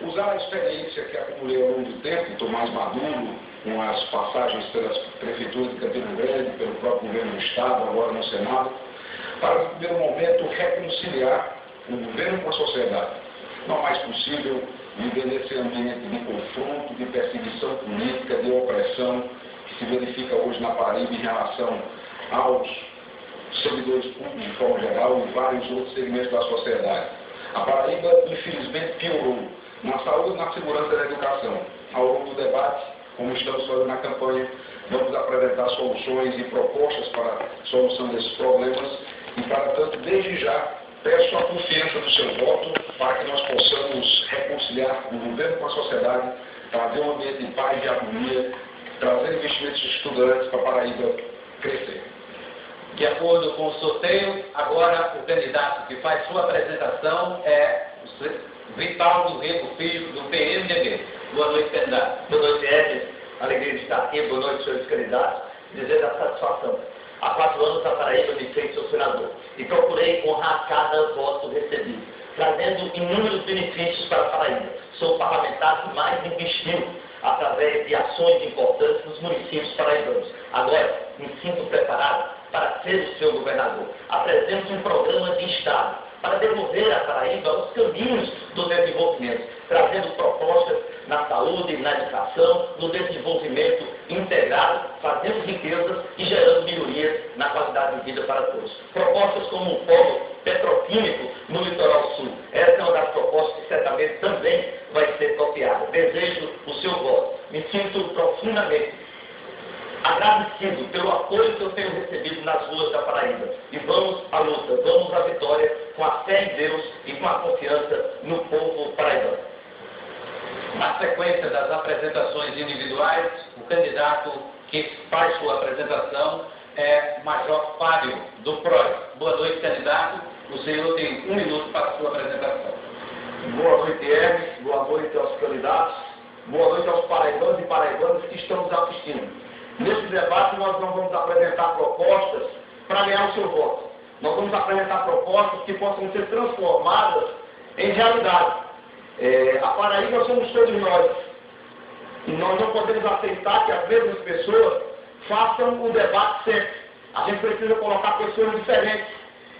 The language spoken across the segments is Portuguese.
Usar a experiência que acumulei ao longo do tempo, estou mais maduro, com as passagens pelas prefeituras de Campina Grande, pelo próprio governo do Estado, agora no Senado, para, no primeiro momento, reconciliar o governo com a sociedade. Não é mais possível viver nesse ambiente de confronto, de perseguição política, de opressão, que se verifica hoje na Paraíba em relação aos servidores públicos de forma geral e vários outros segmentos da sociedade. A Paraíba, infelizmente, piorou na saúde e na segurança da educação. Ao longo do debate, como estamos fazendo na campanha, vamos apresentar soluções e propostas para a solução desses problemas e, para tanto, desde já, peço a confiança do seu voto para que nós possamos reconciliar o governo com a sociedade, trazer um ambiente de paz e harmonia, trazer investimentos estudantes para a Paraíba crescer. De acordo com o sorteio, agora o candidato que faz sua apresentação é o Vitaldo Rego Filho, do PMDB. Boa noite, candidato. Boa noite, Edson. Alegria de estar aqui. Boa noite, senhores candidatos. Dizer da satisfação. Há 4 anos a Paraíba me fez seu senador e procurei honrar cada voto recebido, trazendo inúmeros benefícios para a Paraíba. Sou o parlamentar que mais investiu através de ações importantes nos municípios paraibanos. Agora, me sinto preparado para ser o seu governador. Apresento um programa de Estado para devolver a Paraíba os caminhos do desenvolvimento, trazendo propostas na saúde, na educação, no desenvolvimento integrado, fazendo riquezas e gerando melhorias na qualidade de vida para todos. Propostas como um polo petroquímico no litoral sul. Essa é uma das propostas que certamente também vai ser copiada. Desejo o seu voto. Me sinto profundamente agradecido pelo apoio que eu tenho recebido nas ruas da Paraíba. E vamos à luta, vamos à vitória, com a fé em Deus e com a confiança no povo paraibano. Na sequência das apresentações individuais, o candidato que faz sua apresentação é Major Fábio, do PROS. Boa noite, candidato. O senhor tem 1 minuto para a sua apresentação. Boa noite, Hermes. Boa noite aos candidatos. Boa noite aos paraibanos e paraibanas que estão nos assistindo. Neste debate, nós não vamos apresentar propostas para ganhar o seu voto. Nós vamos apresentar propostas que possam ser transformadas em realidade. A Paraíba somos todos nós. E nós não podemos aceitar que as mesmas pessoas façam o debate sempre. A gente precisa colocar pessoas diferentes.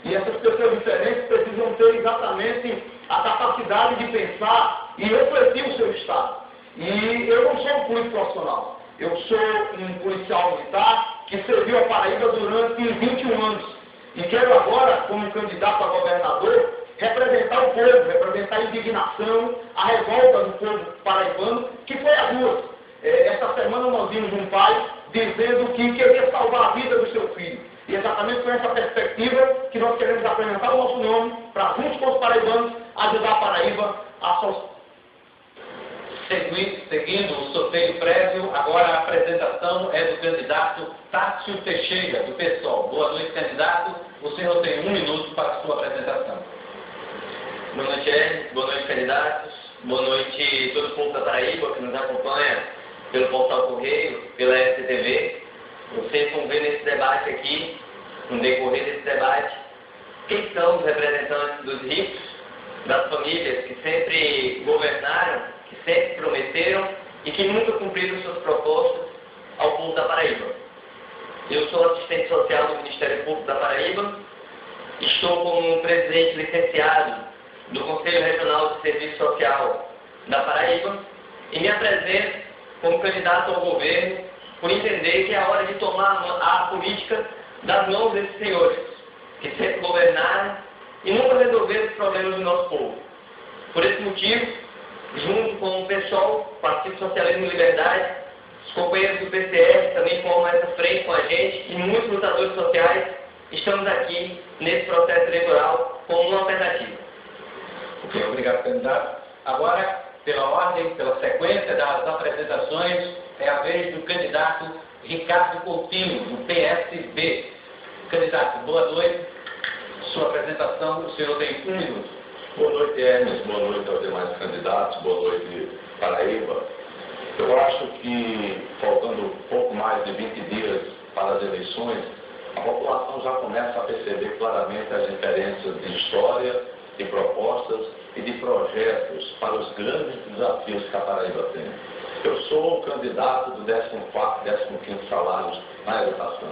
E essas pessoas diferentes precisam ter exatamente a capacidade de pensar e refletir o seu Estado. E eu não sou um político profissional. Eu sou um policial militar que serviu a Paraíba durante 21 anos. E quero agora, como candidato a governador, representar o povo, representar a indignação, a revolta do povo paraibano, que foi às ruas. Esta semana nós vimos um pai dizendo que queria salvar a vida do seu filho. E exatamente com essa perspectiva que nós queremos apresentar o nosso nome para, juntos com os paraibanos, ajudar a Paraíba a Seguindo o sorteio prévio, agora a apresentação é do candidato Tássio Teixeira, do PSOL. Boa noite, candidato. O senhor tem 1 minuto para a sua apresentação. Boa noite, Hermes. Boa noite, candidatos. Boa noite todo o povo da Paraíba que nos acompanha pelo Portal Correio, pela STV. Vocês vão ver nesse debate aqui, no decorrer desse debate, quem são os representantes dos ricos, das famílias que sempre governaram, que sempre prometeram e que nunca cumpriram suas propostas ao povo da Paraíba. Eu sou assistente social do Ministério Público da Paraíba, estou como presidente licenciado do Conselho Regional de Serviço Social da Paraíba e me apresento como candidato ao governo por entender que é hora de tomar a política das mãos desses senhores, que sempre governaram e nunca resolveram os problemas do nosso povo. Por esse motivo, junto com o PSOL, Partido Socialismo e Liberdade, os companheiros do PCS também formam essa frente com a gente e muitos lutadores sociais, estamos aqui nesse processo eleitoral como uma alternativa. Ok, obrigado, candidato. Agora, pela ordem, pela sequência das apresentações, é a vez do candidato Ricardo Coutinho, do PSB. Candidato, boa noite. Sua apresentação, o senhor tem 1 minuto. Boa noite, Hermes. Boa noite aos demais candidatos. Boa noite, Paraíba. Eu acho que, faltando pouco mais de 20 dias para as eleições, a população já começa a perceber claramente as diferenças de história, de propostas e de projetos para os grandes desafios que a Paraíba tem. Eu sou o candidato do 14º e 15º salários na educação.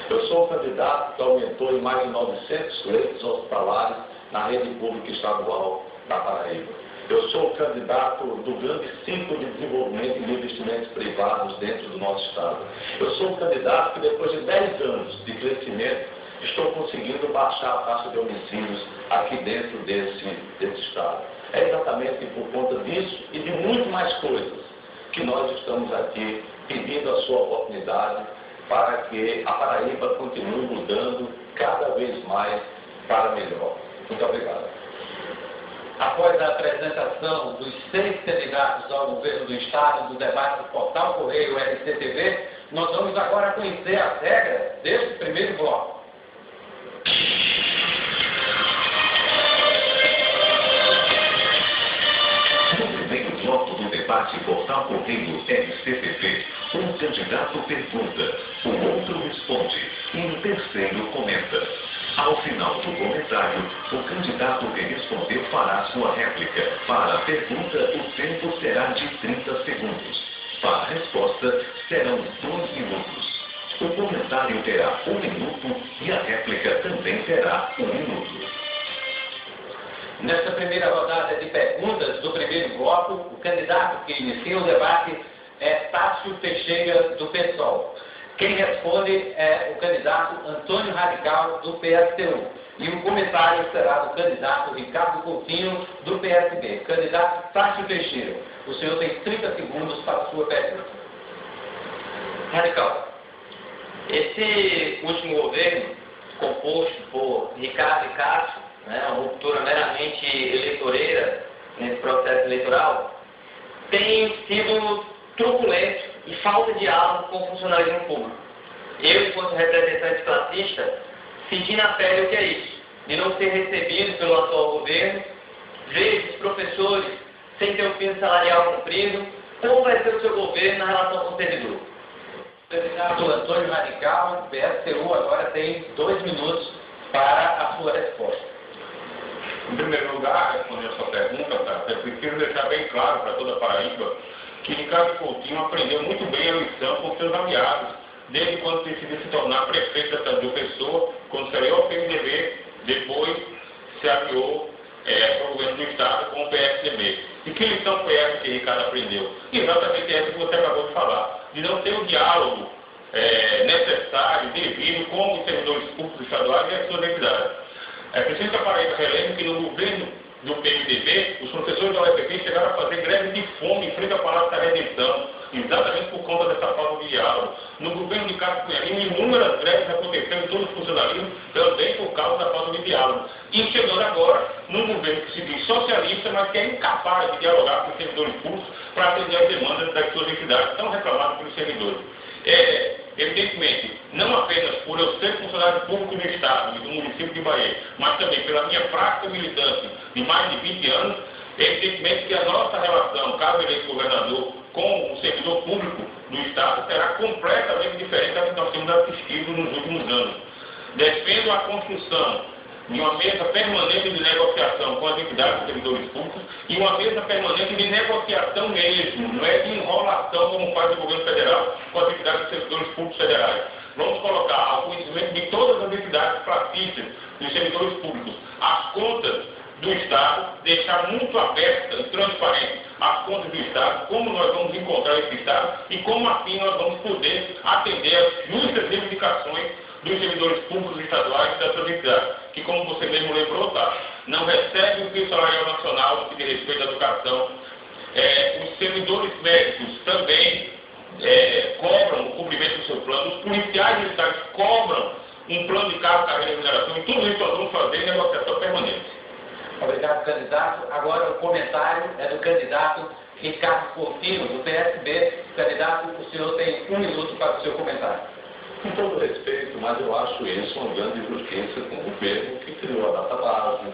Eu sou o candidato que aumentou em mais de 900 leitos hospitalares na rede pública estadual da Paraíba. Eu sou o candidato do grande ciclo de desenvolvimento e de investimentos privados dentro do nosso Estado. Eu sou o candidato que, depois de 10 anos de crescimento, estou conseguindo baixar a taxa de homicídios aqui dentro desse Estado. É exatamente por conta disso e de muito mais coisas que nós estamos aqui pedindo a sua oportunidade para que a Paraíba continue mudando cada vez mais para melhor. Muito obrigado. Após a apresentação dos 6 candidatos ao governo do Estado do debate do Portal Correio RCTV, nós vamos agora conhecer as regras deste primeiro bloco. No primeiro bloco do debate Portal Correio RCTV, um candidato pergunta, o outro responde e o terceiro comenta. Ao final do comentário, o candidato que respondeu fará sua réplica. Para a pergunta, o tempo será de 30 segundos. Para a resposta, serão 2 minutos. O comentário terá 1 minuto e a réplica também terá 1 minuto. Nesta primeira rodada de perguntas do primeiro bloco, o candidato que inicia o debate é Tássio Teixeira, do PSOL. Quem responde é o candidato Antônio Radical, do PSTU. E o comentário será do candidato Ricardo Coutinho, do PSB. Candidato Tássio Teixeira, o senhor tem 30 segundos para a sua pergunta. Radical, esse último governo, composto por Ricardo e Cássio, uma ruptura meramente eleitoreira nesse processo eleitoral, tem sido truculento e falta de diálogo com o funcionalismo público. Eu, enquanto representante classista, senti na pele o que é isso, de não ser recebido pelo atual governo, vejo os professores sem ter o piso salarial cumprido. Como vai ser o seu governo na relação com o servidor? O candidato Antônio Radical, do PSTU, agora tem 2 minutos para a sua resposta. Em primeiro lugar, respondendo a sua pergunta, eu preciso deixar bem claro para toda a Paraíba que Ricardo Coutinho aprendeu muito bem a lição com seus aliados, desde quando decidiu se tornar prefeito da cidade de Pessoa, quando saiu ao PMDB, depois se aliou para o governo do Estado com o PSDB. E que lição foi essa que Ricardo aprendeu? Exatamente essa que você acabou de falar, de não ter o diálogo necessário, devido com os servidores públicos estaduais e as suas entidades. É preciso que a Paraíba relembre que no governo do PMDB, os professores da UFP chegaram a fazer greve de fome em frente ao Palácio da Redenção, exatamente por conta dessa falta de diálogo. No governo de Cássio Cunhalinho, inúmeras greves aconteceram em todo o funcionalismo, também por causa da falta de diálogo. E chegando agora, num governo que se diz socialista, mas que é incapaz de dialogar com os servidores públicos para atender as demandas das suas entidades, tão reclamadas pelos servidores. Evidentemente, não apenas por eu ser funcionário público do Estado e do município de Bahia, mas também pela minha prática militante de mais de 20 anos, evidentemente que a nossa relação, caso eleito governador, com o servidor público do Estado será completamente diferente da que nós temos assistido nos últimos anos. Defendo a construção de uma mesa permanente de negociação com as entidades de servidores públicos e uma mesa permanente de negociação mesmo, não é de enrolação como faz o governo federal com as entidades de servidores públicos federais. Vamos colocar ao conhecimento de todas as entidades classistas dos servidores públicos as contas do Estado, deixar muito abertas e transparentes as contas do Estado, como nós vamos encontrar esse Estado e como assim nós vamos poder atender às justas reivindicações dos servidores públicos estaduais e das suas entidades, que, como você mesmo lembrou, não recebem o piso salarial nacional no que diz respeito à educação. Os servidores médicos também cobram o cumprimento do seu plano, os policiais militares cobram um plano de cargo, carreira e remuneração, e tudo isso nós vamos fazer em negociação permanente. Obrigado, candidato. Agora o comentário é do candidato Ricardo Coutinho, do PSB. Candidato, o senhor tem 1 minuto para o seu comentário. Com todo respeito, mas eu acho isso uma grande injustiça com o governo que criou a database,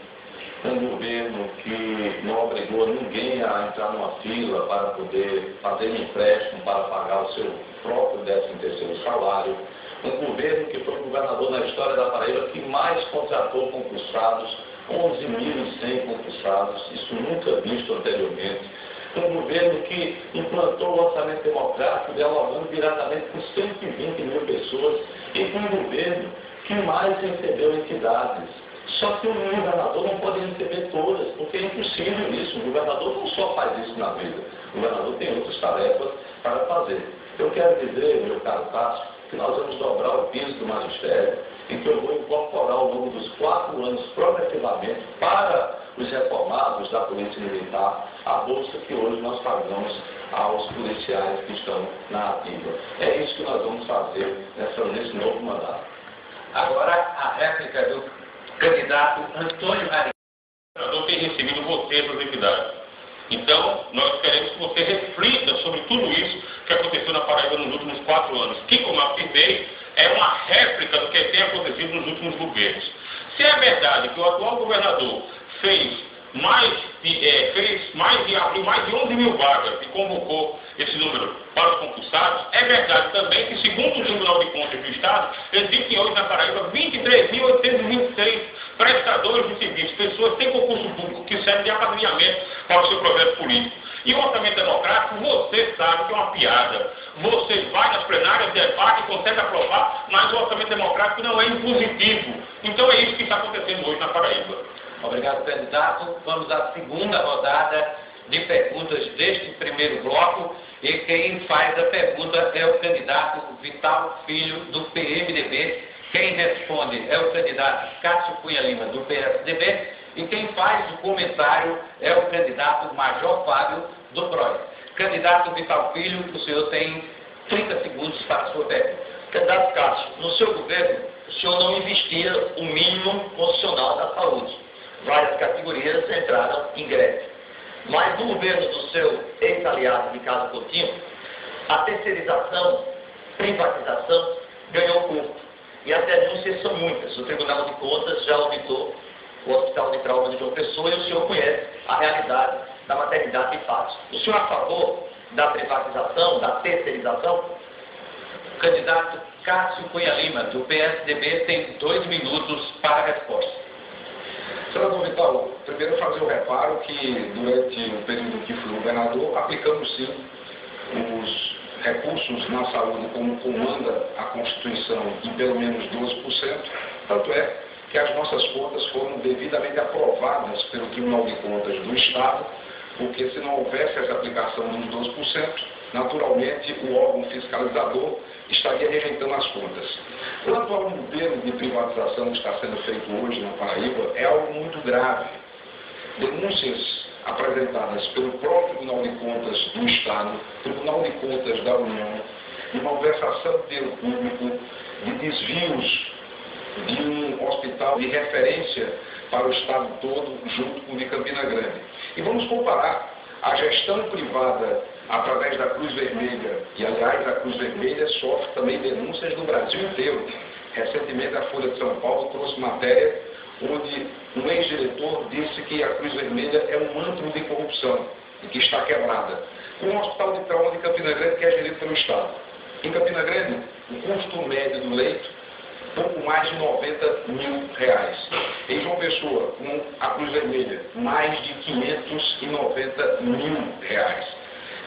um governo que não obrigou ninguém a entrar numa fila para poder fazer um empréstimo para pagar o seu próprio 13º salário, um governo que foi o governador na história da Paraíba que mais contratou concursados 11.100 concursados, isso nunca visto anteriormente. Um governo que implantou o orçamento democrático, dialogando diretamente com 120 mil pessoas, e com um governo que mais recebeu entidades. Só que o governador não pode receber todas, porque é impossível isso. O governador não só faz isso na vida, o governador tem outras tarefas para fazer. Eu quero dizer, meu caro Cássio, que nós vamos dobrar o piso do magistério e que eu vou incorporar ao longo dos 4 anos progressivamente para os reformados da Polícia Militar a bolsa que hoje nós pagamos aos policiais que estão na ativa. É isso que nós vamos fazer nesse novo mandato. Agora, a réplica do candidato Antônio Ari. O governador tem recebido vocês das entidades. Então, nós queremos que você reflita sobre tudo isso que aconteceu na Paraíba nos últimos 4 anos, que, como eu afirmei, é uma réplica do que tem acontecido nos últimos governos. Se é verdade que o atual governador abriu mais de 11 mil vagas e convocou esse número para os concursados, é verdade também que, segundo o Tribunal de Contas do Estado, existem hoje na Paraíba 23.826 prestadores de serviços, pessoas sem concurso público que servem de apadrinhamento para o seu projeto político. E o orçamento democrático, você sabe que é uma piada. Você vai nas plenárias, debate, consegue aprovar, mas o orçamento democrático não é impositivo. Então é isso que está acontecendo hoje na Paraíba. Obrigado, candidato. Vamos à segunda rodada de perguntas deste primeiro bloco. E quem faz a pergunta é o candidato Vital Filho, do PMDB. Quem responde é o candidato Cássio Cunha Lima, do PSDB. E quem faz o comentário é o candidato Major Fábio, do PROS. Candidato Vital Filho, o senhor tem 30 segundos para a sua pergunta. Candidato Cássio, no seu governo, o senhor não investia o mínimo constitucional da saúde. Várias categorias entraram em greve. Mas no governo do seu ex-aliado Ricardo Coutinho, a terceirização, privatização, ganhou corpo. E as denúncias são muitas. O Tribunal de Contas já auditou o Hospital de Trauma de João Pessoa e o senhor conhece a realidade da maternidade de Patos. O senhor é a favor da privatização, da terceirização? O candidato Cássio Cunha Lima, do PSDB, tem 2 minutos para a resposta. Senador Vital, primeiro fazer o reparo que durante o período que fui governador, aplicamos sim os recursos na saúde como comanda a Constituição em pelo menos 12%, tanto é que as nossas contas foram devidamente aprovadas pelo Tribunal de Contas do Estado, porque se não houvesse essa aplicação dos 12%, naturalmente o órgão fiscalizador estaria rejeitando as contas. Quanto ao modelo de privatização que está sendo feito hoje na Paraíba, é algo muito grave. Denúncias apresentadas pelo próprio Tribunal de Contas do Estado, Tribunal de Contas da União, de malversação de dinheiro público, de desvios de um hospital de referência para o Estado todo, junto com o de Campina Grande. E vamos comparar a gestão privada através da Cruz Vermelha, e aliás a Cruz Vermelha sofre também denúncias do Brasil inteiro. Recentemente a Folha de São Paulo trouxe matéria onde um ex-diretor disse que a Cruz Vermelha é um antro de corrupção e que está quebrada. Com o Hospital de Trauma de Campina Grande, que é gerido pelo Estado. Em Campina Grande, o custo médio do leito, pouco mais de R$90 mil. Em João Pessoa, com a Cruz Vermelha, mais de R$590 mil.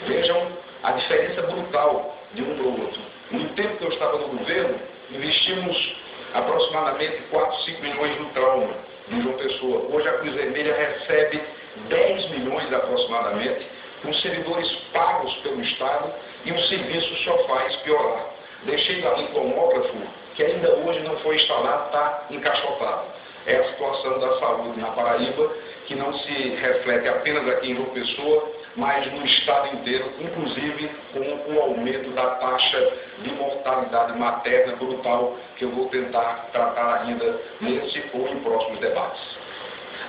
Vejam a diferença brutal de um para o outro. No tempo que eu estava no governo, investimos aproximadamente 4, 5 milhões no trauma de João Pessoa. Hoje a Cruz Vermelha recebe 10 milhões aproximadamente, com servidores pagos pelo Estado, e o serviço só faz piorar. Deixei ali o tomógrafo, que ainda hoje não foi instalado, está encaixotado. É a situação da saúde na Paraíba, que não se reflete apenas aqui em João Pessoa, mas no estado inteiro, inclusive com o aumento da taxa de mortalidade materna brutal, que eu vou tentar tratar ainda nesse ou em próximos debates.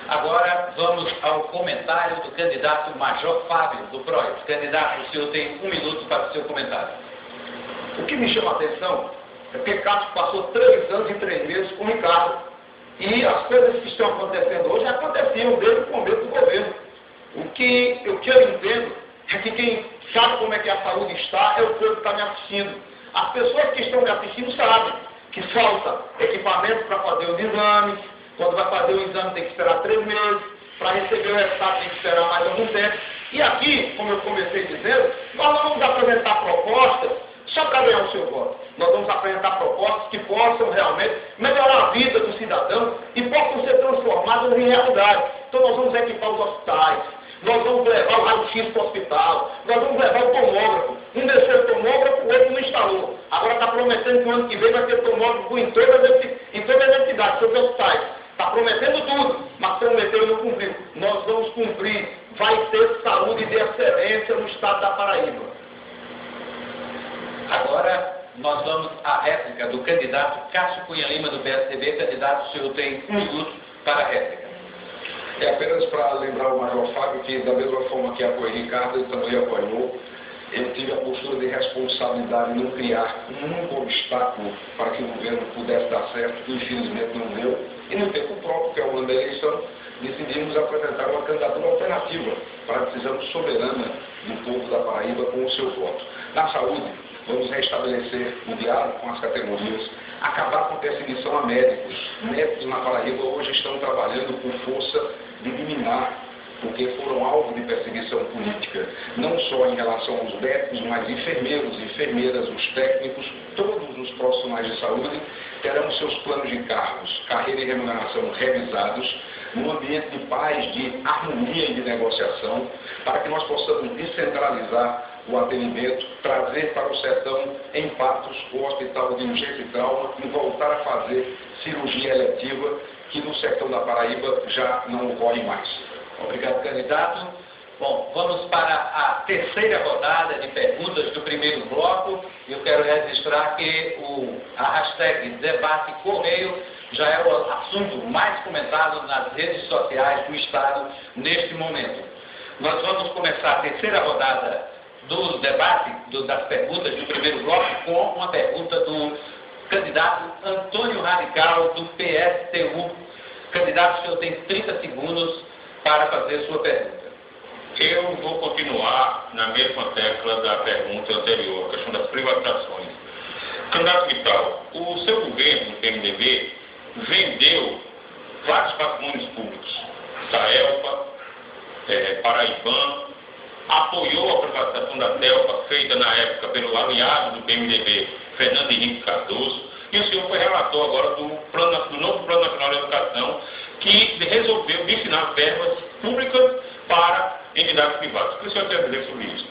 Agora vamos ao comentário do candidato Major Fábio, do PROS. Candidato, o senhor tem 1 minuto para o seu comentário. O que me chama a atenção é que Cássio passou 3 anos e 3 meses com o Ricardo. E as coisas que estão acontecendo hoje aconteciam desde o começo do governo. O que eu entendo é que quem sabe como é que a saúde está é o povo que está me assistindo. As pessoas que estão me assistindo sabem que falta equipamento para fazer os exames, Quando vai fazer o exame tem que esperar 3 meses, para receber o resultado tem que esperar mais algum tempo. E aqui, como eu comecei dizendo, nós não vamos apresentar propostas só para ganhar o seu voto. Nós vamos apresentar propostas que possam realmente melhorar a vida do cidadão e possam ser transformadas em realidade. Então nós vamos equipar os hospitais, nós vamos levar o raio-x para o hospital, nós vamos levar o tomógrafo. Um desceu o tomógrafo, o outro não instalou. Agora está prometendo que o ano que vem vai ter tomógrafo em todas as entidades, todos os hospitais. Está prometendo tudo, mas prometeu e não cumpriu. Nós vamos cumprir. Vai ter saúde de excelência no estado da Paraíba. Agora, nós vamos à réplica do candidato Cássio Cunha Lima, do PSDB. Candidato, o senhor tem 1 minuto para a réplica. É apenas para lembrar o Major Fábio que, da mesma forma que apoiou Ricardo, ele também apoiou. Ele teve a postura de responsabilidade em não criar um obstáculo para que o governo pudesse dar certo, que infelizmente não deu. E no tempo próprio, que é o ano da eleição, decidimos apresentar uma candidatura alternativa para a decisão soberana do povo da Paraíba com o seu voto. Na saúde, vamos restabelecer o diálogo com as categorias, acabar com a perseguição a médicos. Médicos na Paraíba hoje estão trabalhando com força de liminar, porque foram alvo de perseguição política, não só em relação aos médicos, mas enfermeiros, enfermeiras, os técnicos, todos os profissionais de saúde terão seus planos de cargos, carreira e remuneração revisados, num ambiente de paz, de harmonia e de negociação, para que nós possamos descentralizar o atendimento, trazer para o sertão, em Patos, o Hospital de Urgência e Trauma, e voltar a fazer cirurgia eletiva, que no sertão da Paraíba já não ocorre mais. Obrigado, candidato. Bom, vamos para a terceira rodada de perguntas do primeiro bloco. Eu quero registrar que a hashtag debate Correio já é o assunto mais comentado nas redes sociais do Estado neste momento. Nós vamos começar a terceira rodada do debate, das perguntas do primeiro bloco, com uma pergunta do candidato Antônio Radical, do PSTU. Candidato, o senhor tem 30 segundos para fazer sua pergunta. Eu vou continuar na mesma tecla da pergunta anterior, a questão das privatizações. Candidato Vital, o seu governo, o PMDB, vendeu vários patrimônios públicos, Taelpa, Paraiban, apoiou a privatização da Telpa, feita na época pelo aliado do PMDB, Fernando Henrique Cardoso, e o senhor foi relator agora do novo Plano Nacional de Educação, que resolveu destinar verbas públicas para entidades privadas. O que o senhor tem a dizer sobre isso?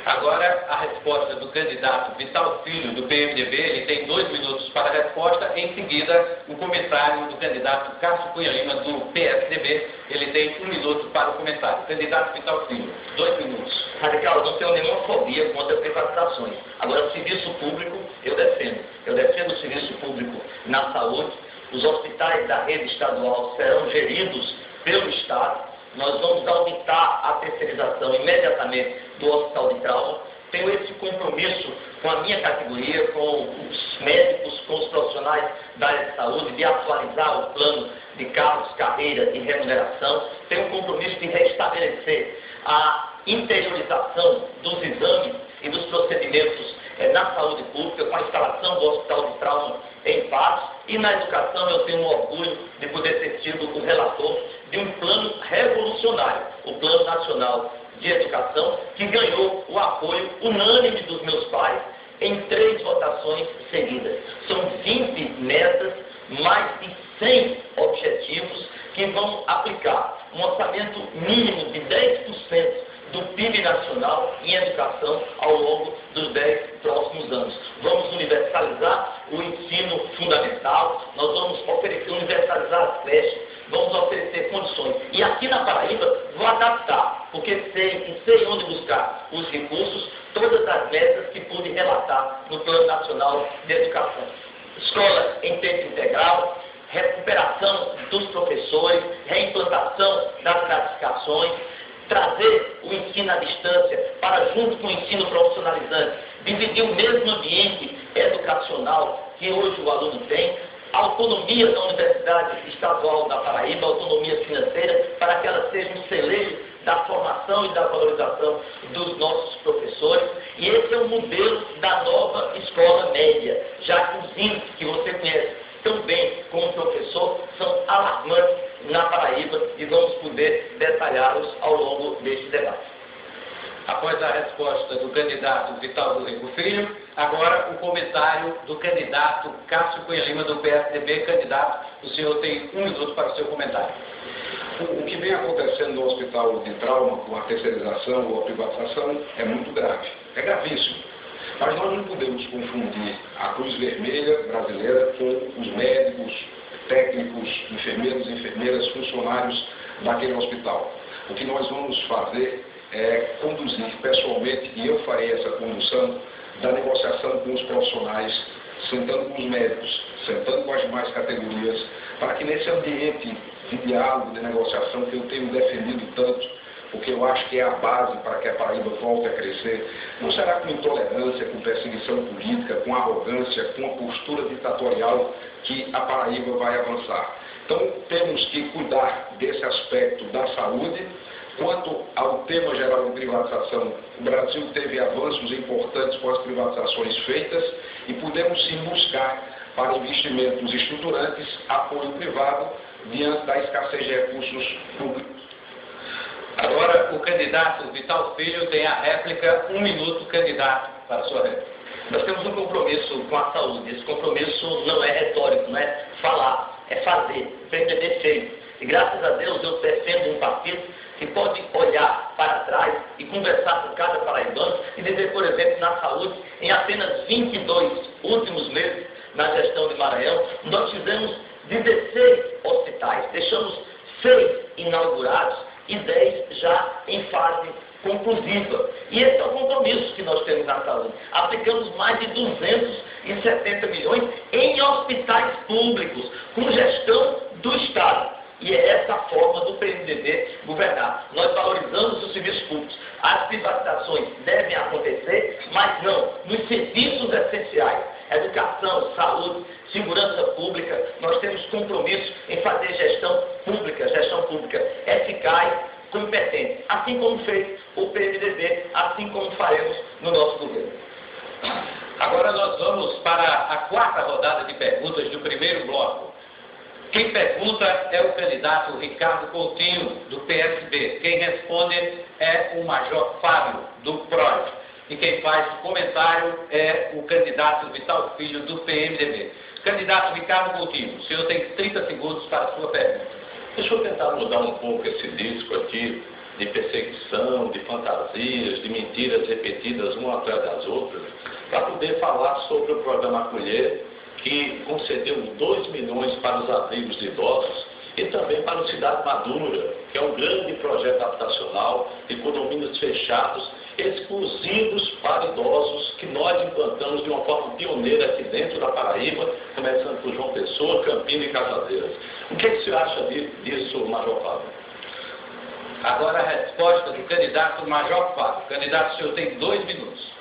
Agora, a resposta do candidato Vital Filho, do PMDB, ele tem 2 minutos para a resposta. Em seguida, o comentário do candidato Cássio Cunha Lima, do PSDB, ele tem 1 minuto para o comentário. Candidato Vital Filho, 2 minutos. Radical, eu não tenho nenhuma fobia contra privatizações. Agora, o serviço público, eu defendo. Eu defendo o serviço público na saúde. Os hospitais da rede estadual serão geridos pelo Estado. Nós vamos auditar a terceirização imediatamente do Hospital de Trauma. Tenho esse compromisso com a minha categoria, com os médicos, com os profissionais da área de saúde, de atualizar o plano de cargos, carreira e remuneração. Tenho o compromisso de restabelecer a interiorização dos exames e dos procedimentos na saúde pública, com a instalação do Hospital de Trauma em Patos. E na educação eu tenho um orgulho de poder ter sido o relator de um plano revolucionário, o Plano Nacional de Educação, que ganhou o apoio unânime dos meus pais em 3 votações seguidas. São 20 metas, mais de 100 objetivos que vão aplicar um orçamento mínimo de 10% do PIB nacional em educação ao longo dos 10 próximos anos. Vamos universalizar o ensino fundamental, nós vamos universalizar as creches, vamos oferecer condições. E aqui na Paraíba, vou adaptar, porque sei onde buscar os recursos, todas as metas que pude relatar no Plano Nacional de Educação. Escola em tempo integral, recuperação dos professores, reimplantação das gratificações, trazer o ensino à distância para, junto com o ensino profissionalizante, dividir o mesmo ambiente educacional que hoje o aluno tem, a autonomia da Universidade Estadual da Paraíba, a autonomia financeira, para que ela seja um celeiro da formação e da valorização dos nossos professores. E esse é o modelo da nova escola média, já que os índices que você conhece tão bem como professor, são alarmantes na Paraíba e vamos poder detalhá-los ao longo deste debate. Após a resposta do candidato Vital do Rego Filho, agora o comentário do candidato Cássio Cunha Lima, do PSDB. Candidato, o senhor tem 1 minuto para o seu comentário. O que vem acontecendo no hospital de trauma com a terceirização ou a privatização é muito grave, é gravíssimo. Mas nós não podemos confundir a Cruz Vermelha brasileira com os médicos, técnicos, enfermeiros, enfermeiras, funcionários daquele hospital. O que nós vamos fazer é conduzir pessoalmente, e eu farei essa condução da negociação com os profissionais, sentando com os médicos, sentando com as demais categorias, para que nesse ambiente de diálogo, de negociação que eu tenho defendido tanto, porque eu acho que é a base para que a Paraíba volte a crescer, não será com intolerância, com perseguição política, com arrogância, com uma postura ditatorial que a Paraíba vai avançar. Então temos que cuidar desse aspecto da saúde. Quanto ao tema geral de privatização, o Brasil teve avanços importantes com as privatizações feitas e podemos sim buscar para investimentos estruturantes apoio privado diante da escassez de recursos públicos. Agora o candidato Vital Filho tem a réplica. 1 minuto, candidato, para a sua réplica. Nós temos um compromisso com a saúde. Esse compromisso não é retórico, não é falar, é fazer. O PMDB fez. E graças a Deus eu defendo um partido que pode olhar para trás e conversar com cada paraibano e dizer, por exemplo, na saúde, em apenas 22 últimos meses na gestão de Maranhão, nós fizemos 16 hospitais, deixamos 6 inaugurados e 10 já em fase conclusiva. E esse é o compromisso que nós temos na saúde. Aplicamos mais de 270 milhões em hospitais públicos, com gestão do Estado. E é essa a forma do PMDB governar. Nós valorizamos os serviços públicos. As privatizações devem acontecer, mas não nos serviços essenciais. Educação, saúde, segurança pública. Nós temos compromisso em fazer gestão pública eficaz, competente. Assim como fez o PMDB, assim como faremos no nosso governo. Agora nós vamos para a 4ª rodada de perguntas do primeiro bloco. Quem pergunta é o candidato Ricardo Coutinho, do PSB. Quem responde é o Major Fábio, do PROD. E quem faz o comentário é o candidato Vital Filho, do PMDB. Candidato Ricardo Coutinho, o senhor tem 30 segundos para a sua pergunta. Deixa eu tentar mudar um pouco esse disco aqui de perseguição, de fantasias, de mentiras repetidas uma atrás das outras, para poder falar sobre o programa Acolher, que concedeu 2 milhões para os abrigos de idosos e também para o Cidade Madura, que é um grande projeto habitacional de condomínios fechados, exclusivos para idosos, que nós implantamos de uma forma pioneira aqui dentro da Paraíba, começando por João Pessoa, Campina e Cajazeiras. O que você acha disso, Major Fábio? Agora a resposta do candidato Major Fábio. Candidato, o senhor tem 2 minutos.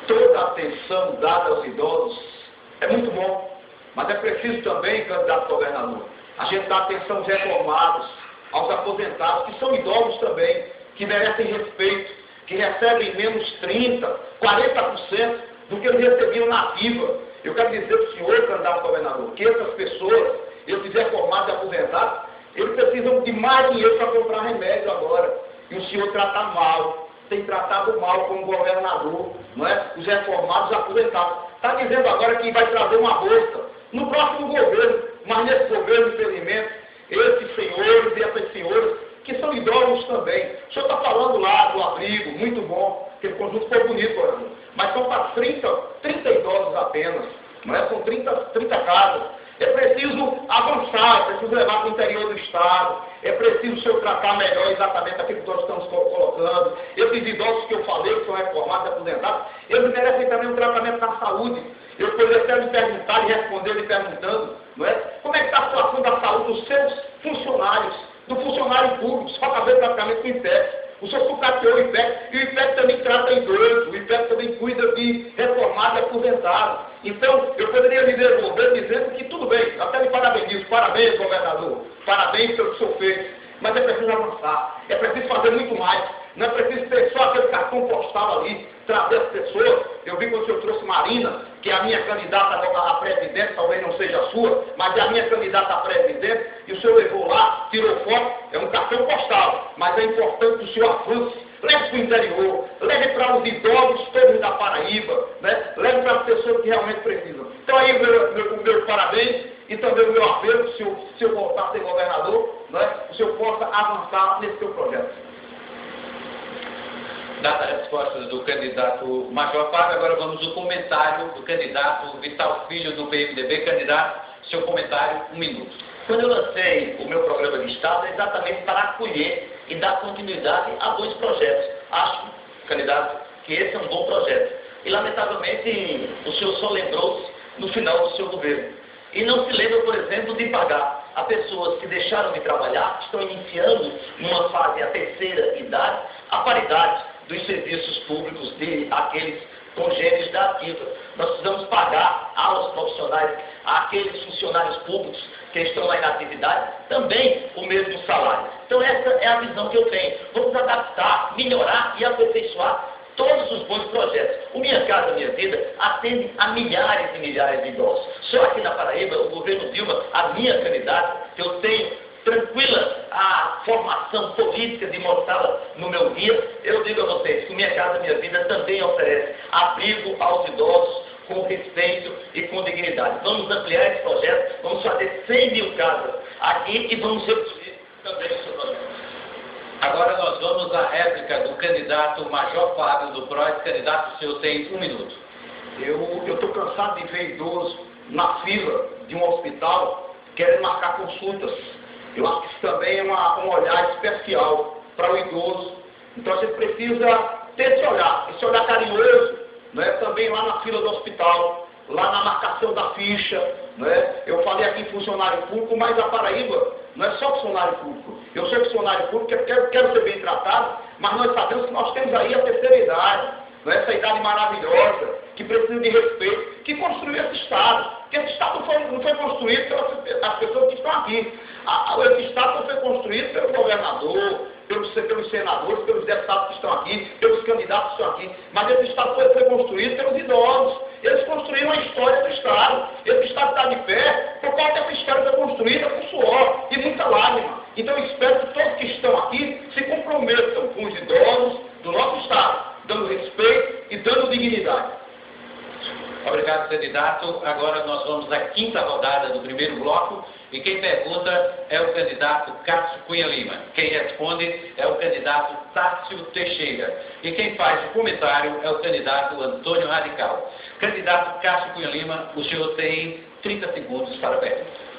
Toda a atenção dada aos idosos é muito bom, mas é preciso também, candidato governador, a gente dar atenção aos reformados, aos aposentados, que são idosos também, que merecem respeito, que recebem menos 30%, 40% do que eles recebiam na ativa. Eu quero dizer para o senhor, candidato governador, que essas pessoas, esses reformados e aposentados, eles precisam de mais dinheiro para comprar remédio agora. E o senhor trata mal, tem tratado mal como governador, não é? Os reformados e aposentados. Está dizendo agora que vai trazer uma bolsa no próximo governo, mas nesse governo, infelizmente, esses senhores e essas senhoras, que são idosos também. O senhor está falando lá do abrigo, muito bom, aquele conjunto foi bonito, governador, mas são para 30 idosos apenas, não é? São 30 casas. É preciso avançar, é preciso levar para o interior do Estado, é preciso o senhor tratar melhor exatamente aquilo que nós estamos colocando. Esses idosos que eu falei, que são reformados e aposentados, eles merecem também um tratamento na saúde. Eu poderia até me perguntar e responder me perguntando, não é? Como é que está a situação da saúde dos seus funcionários, do funcionário público, só para ver praticamente com o IPEC. O senhor sucateou o IPEC, e o IPEC também trata idoso, o IPEC também cuida de reformado e aposentado. Então, eu poderia me devolver dizendo que tudo bem, até me parabenizo, parabéns, governador, parabéns pelo que o senhor fez, mas é preciso avançar, é preciso fazer muito mais, não é preciso ter só aquele cartão postal ali, trazer as pessoas. Eu vi quando o senhor trouxe Marina, que é a minha candidata a presidente, talvez não seja a sua, mas é a minha candidata a presidente, e o senhor levou lá, tirou foto, é um cartão postal, mas é importante que o senhor avance, leve para o interior, leve para os idosos todos da Paraíba, né? Leve para as pessoas que realmente precisam. Então aí o meu parabéns e também o meu apelo, se eu voltar a ser governador, né? O senhor possa avançar nesse seu projeto. Dada a resposta do candidato Major Fábio, agora vamos ao comentário do candidato Vital Filho do PMDB. Candidato, seu comentário, 1 minuto. Quando eu lancei o meu programa de Estado, é exatamente para acolher e dar continuidade a bons projetos. Acho, candidato, que esse é um bom projeto. E, lamentavelmente, o senhor só lembrou-se no final do seu governo. E não se lembra, por exemplo, de pagar a pessoas que deixaram de trabalhar, que estão iniciando numa fase, a terceira idade, a paridade dos serviços públicos de aqueles congêneres da ativa. Nós precisamos pagar aos profissionais, àqueles funcionários públicos que estão lá na atividade, também o mesmo salário. Então essa é a visão que eu tenho. Vamos adaptar, melhorar e aperfeiçoar todos os bons projetos. O Minha Casa Minha Vida atende a milhares e milhares de idosos. Só aqui na Paraíba, o governo Dilma, a minha candidata, que eu tenho tranquila a formação política de mostrá-la no meu guia, eu digo a vocês que Minha Casa Minha Vida também oferece abrigo aos idosos com respeito e com dignidade. Vamos ampliar esse projeto, vamos fazer 100 mil casas aqui e vamos reduzir também o seu projeto. Agora nós vamos à réplica do candidato Major Fábio do PROS. Candidato, o senhor tem 1 minuto. Eu estou cansado de ver idoso na fila de um hospital querendo marcar consultas. Eu acho que isso também é um olhar especial para o idoso. Então a gente precisa ter esse olhar carinhoso, né, também lá na fila do hospital, lá na marcação da ficha. Né? Eu falei aqui em funcionário público, mas a Paraíba não é só funcionário público. Eu sou funcionário público, quero ser bem tratado, mas nós sabemos que nós temos aí a terceira idade, né? Essa idade maravilhosa, que precisa de respeito, que construiu esse Estado. Porque esse Estado não foi construído pelas pessoas que estão aqui. Esse Estado foi construído pelo governador, pelos senadores, pelos deputados que estão aqui, pelos candidatos que estão aqui. Mas esse Estado foi construído pelos idosos. Eles construíram a história do Estado. Esse Estado está de pé por causa que essa história foi construída com suor e muita lágrima. Então eu espero que todos que estão aqui se comprometam com os idosos do nosso Estado, dando respeito e dando dignidade. Obrigado, candidato. Agora nós vamos à 5ª rodada do primeiro bloco e quem pergunta é o candidato Cássio Cunha Lima. Quem responde é o candidato Tássio Teixeira. E quem faz o comentário é o candidato Antônio Radical. Candidato Cássio Cunha Lima, o senhor tem 30 segundos para a pergunta.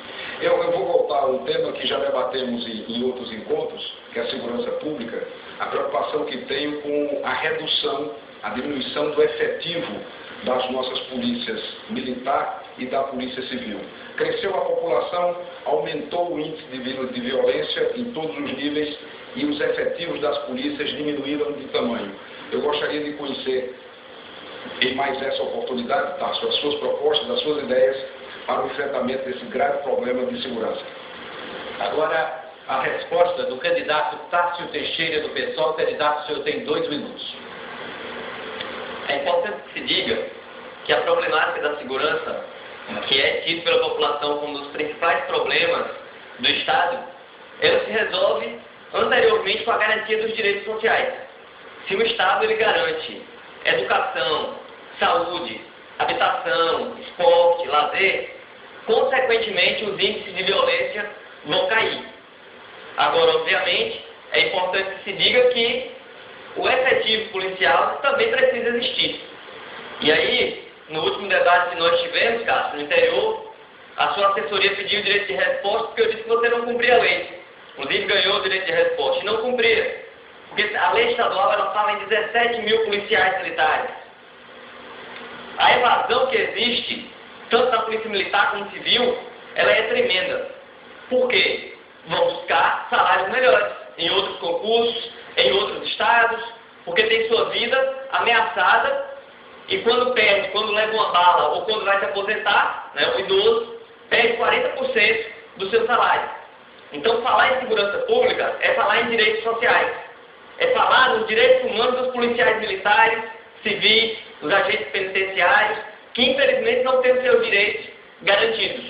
Eu vou voltar a um tema que já debatemos em outros encontros, que é a segurança pública, a preocupação que tenho com a redução, a diminuição do efetivo das nossas polícias militar e da polícia civil. Cresceu a população, aumentou o índice de violência em todos os níveis e os efetivos das polícias diminuíram de tamanho. Eu gostaria de conhecer, em mais essa oportunidade, Tássio, as suas propostas, as suas ideias para o enfrentamento desse grave problema de segurança. Agora, a resposta do candidato Tássio Teixeira do PSOL. Candidato, o senhor tem 2 minutos. É importante que se diga que a problemática da segurança, que é tida pela população como um dos principais problemas do Estado, ela se resolve anteriormente com a garantia dos direitos sociais. Se o Estado ele garante educação, saúde, habitação, esporte, lazer, consequentemente os índices de violência vão cair. Agora, obviamente, é importante que se diga que o efetivo policial também precisa existir. E aí, no último debate que nós tivemos, Cássio, no interior, a sua assessoria pediu o direito de resposta porque eu disse que você não cumpria a lei. Inclusive ganhou o direito de resposta e não cumpria. Porque a lei estadual ela fala em 17 mil policiais militares. A evasão que existe, tanto na polícia militar como civil, ela é tremenda. Por quê? Vão buscar salários melhores em outros concursos, em outros estados, porque tem sua vida ameaçada e quando perde, quando leva uma bala ou quando vai se aposentar, né, o idoso perde 40% do seu salário. Então, falar em segurança pública é falar em direitos sociais, é falar nos direitos humanos dos policiais militares, civis, dos agentes penitenciários, que infelizmente não têm os seus direitos garantidos.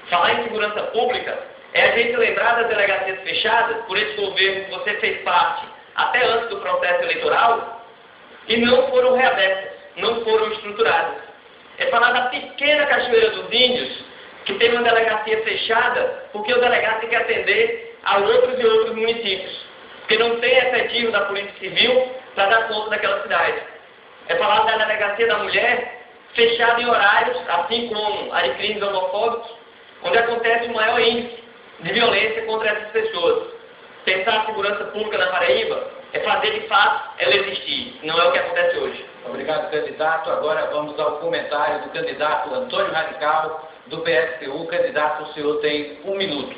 Falar em segurança pública é a gente lembrar das delegacias fechadas por esse governo que você fez parte até antes do processo eleitoral e não foram reabertas, não foram estruturadas. É falar da pequena Cachoeira dos Índios, que tem uma delegacia fechada porque o delegado tem que atender a outros e outros municípios, porque não tem efetivo da Polícia Civil para dar conta daquela cidade. É falar da delegacia da mulher fechada em horários, assim como a de crimes homofóbicos, onde acontece o maior índice de violência contra essas pessoas. Pensar a segurança pública na Paraíba é fazer de fato ela existir, não é o que acontece hoje. Obrigado, candidato. Agora vamos ao comentário do candidato Antônio Radical, do PSTU. Candidato, o senhor tem 1 minuto.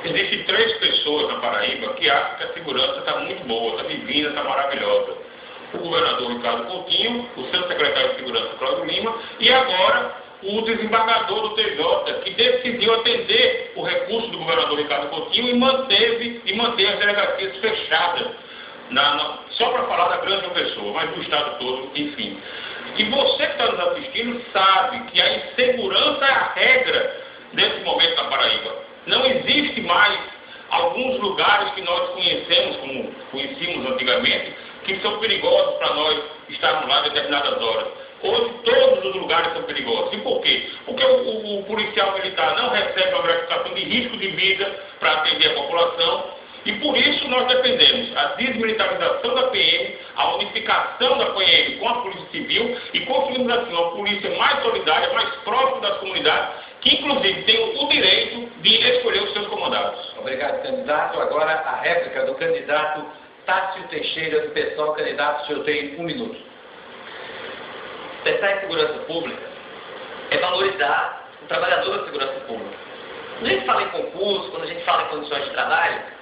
Existem 3 pessoas na Paraíba que acham que a segurança está muito boa, está divina, está maravilhosa. O governador Ricardo Coutinho, o seu secretário de Segurança, Cláudio Lima, e agora o desembargador do TJ, que decidiu atender o recurso do governador Ricardo Coutinho e manteve as delegacias fechadas, só para falar da grande pessoa, mas do estado todo, enfim. E você que está nos assistindo sabe que a insegurança é a regra nesse momento na Paraíba. Não existe mais alguns lugares que nós conhecemos, como conhecíamos antigamente, que são perigosos para nós estarmos lá em determinadas horas. Hoje todos os lugares são perigosos. E por quê? Porque o policial militar não recebe uma gratificação de risco de vida para atender a população. E por isso nós defendemos a desmilitarização da PM, a unificação da PM com a Polícia Civil e construímos assim uma polícia mais solidária, mais próxima das comunidades, que inclusive tem o direito de escolher os seus comandados. Obrigado, candidato. Agora a réplica do candidato Tássio Teixeira, do PSOL. Candidato, o senhor tem 1 minuto. Pensar em segurança pública é valorizar o trabalhador da segurança pública. Quando a gente fala em concurso, quando a gente fala em condições de trabalho,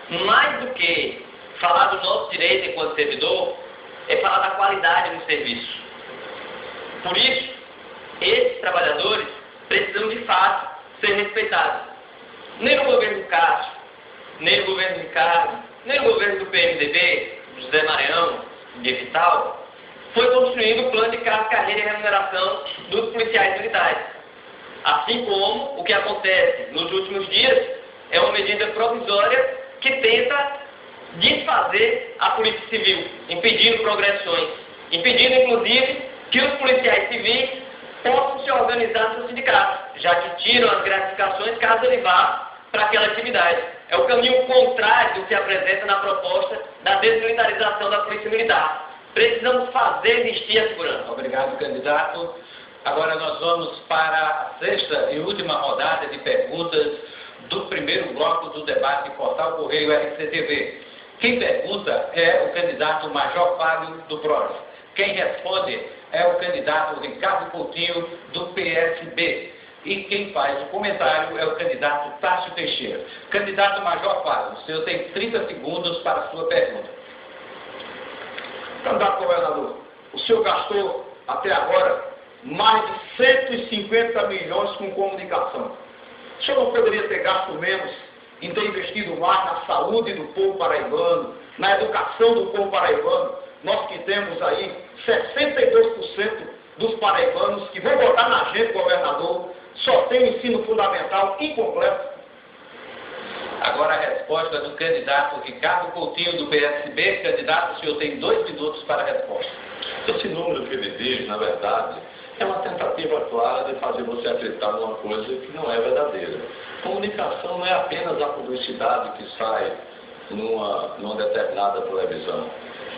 mais do que falar do nosso direito enquanto servidor, é falar da qualidade no serviço. Por isso, esses trabalhadores precisam de fato ser respeitados. Nem no governo do Cássio, nem no governo do Ricardo, nem no governo do PMDB, do José Maranhão, de Vital, foi construído o plano de carreira e remuneração dos policiais militares. Assim como o que acontece nos últimos dias é uma medida provisória que tenta desfazer a Polícia Civil, impedindo progressões, impedindo inclusive que os policiais civis possam se organizar no sindicato, já que tiram as gratificações caso ele vá para aquela atividade. É o caminho contrário do que se apresenta na proposta da desmilitarização da Polícia Militar. Precisamos fazer existir a segurança. Obrigado, candidato. Agora nós vamos para a 6ª e última rodada de perguntas do primeiro bloco do debate Portal Correio RCTV. Quem pergunta é o candidato Major Fábio, do PROS. Quem responde é o candidato Ricardo Coutinho, do PSB. E quem faz o comentário é o candidato Tássio Teixeira. Candidato Major Fábio, o senhor tem 30 segundos para a sua pergunta. Candidato governador, o senhor gastou até agora mais de 150 milhões com comunicação. O senhor não poderia ter gasto menos em ter investido mais na saúde do povo paraibano, na educação do povo paraibano? Nós que temos aí 62% dos paraibanos que vão votar na gente, governador, só tem o ensino fundamental incompleto. Agora a resposta do candidato Ricardo Coutinho, do PSB. Candidato, o senhor tem 2 minutos para a resposta. Esse número que ele diz, na verdade, é uma tentativa clara de fazer você acreditar numa coisa que não é verdadeira. Comunicação não é apenas a publicidade que sai numa determinada televisão.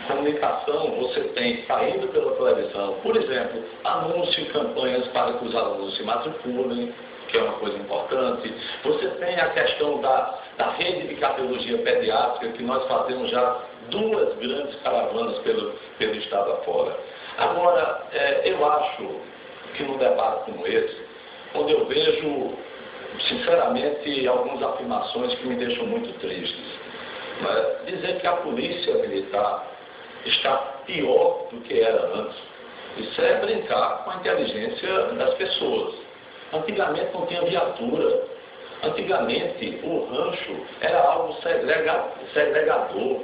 Comunicação você tem saindo pela televisão, por exemplo, anúncio em campanhas para que os alunos se matriculem, que é uma coisa importante. Você tem a questão da rede de cardiologia pediátrica, que nós fazemos já 2 grandes caravanas pelo estado afora. Agora, eu acho que num debate como esse, onde eu vejo, sinceramente, algumas afirmações que me deixam muito tristes. Dizer que a polícia militar está pior do que era antes, isso é brincar com a inteligência das pessoas. Antigamente não tinha viatura. Antigamente o rancho era algo segregador.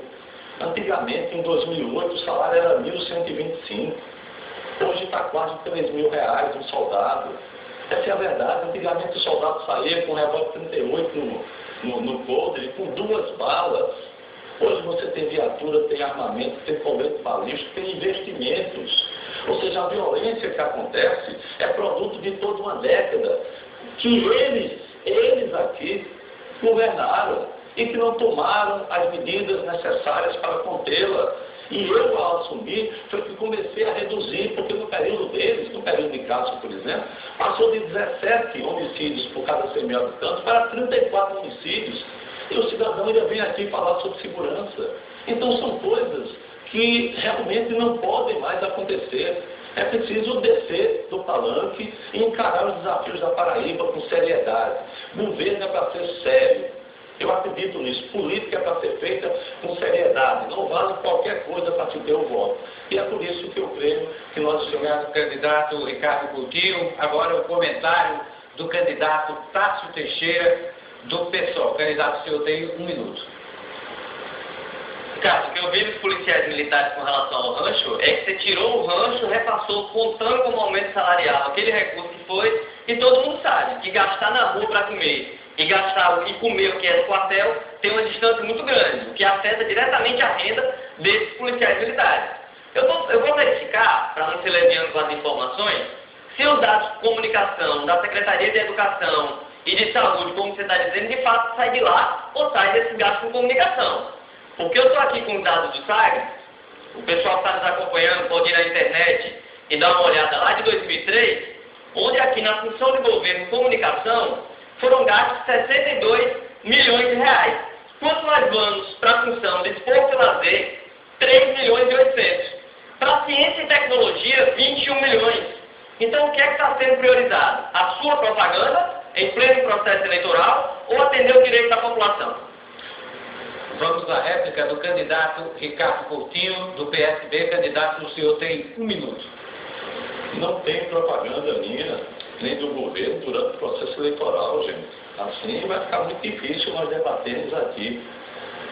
Antigamente, em 2008, o salário era 1.125. Hoje está quase R$3.000 um soldado. Essa é a verdade. Antigamente o soldado saía com um revólver 38 no coldre, com 2 balas. Hoje você tem viatura, tem armamento, tem colete balístico, tem investimentos. Ou seja, a violência que acontece é produto de toda uma década que eles aqui governaram e que não tomaram as medidas necessárias para contê-la. E eu, ao assumir, foi que comecei a reduzir, porque no período deles, no período de Cássio, por exemplo, passou de 17 homicídios por cada 100 mil habitantes para 34 homicídios. E o cidadão ainda vem aqui falar sobre segurança. Então são coisas que realmente não podem mais acontecer. É preciso descer do palanque e encarar os desafios da Paraíba com seriedade. Governo é para ser sério. Eu acredito nisso. Política é para ser feita com seriedade. Não vale qualquer coisa para se ter o voto. E é por isso que eu creio que nós... Obrigado, candidato Ricardo Coutinho. Agora o comentário do candidato Tássio Teixeira, do PSOL. Candidato, o senhor tem 1 minuto. Ricardo, o que eu vi dos policiais militares com relação ao rancho é que você tirou o rancho, repassou contando como aumento salarial, aquele recurso que foi, e todo mundo sabe que gastar na rua para comer e gastar e comer o que é no quartel tem uma distância muito grande, o que afeta diretamente a renda desses policiais militares. Eu vou verificar, para não ser leviano com as informações, se os dados de comunicação da Secretaria de Educação e de Saúde, como você está dizendo, de fato sai de lá ou sai desses gastos com comunicação. Porque eu estou aqui com os dados do SAGRE, o pessoal que está nos acompanhando pode ir na internet e dar uma olhada lá de 2003, onde aqui na função de governo e comunicação foram gastos 62 milhões de reais. Quando nós vamos para a função de esporte e lazer, 3 milhões e 800. Para ciência e tecnologia, 21 milhões. Então o que é que está sendo priorizado? A sua propaganda, em pleno processo eleitoral, ou atender o direito da população? Vamos à réplica do candidato Ricardo Coutinho, do PSB. Candidato, o senhor tem 1 minuto. Não tem propaganda minha, nem do governo, durante o processo eleitoral, gente. Assim vai ficar muito difícil nós debatermos aqui.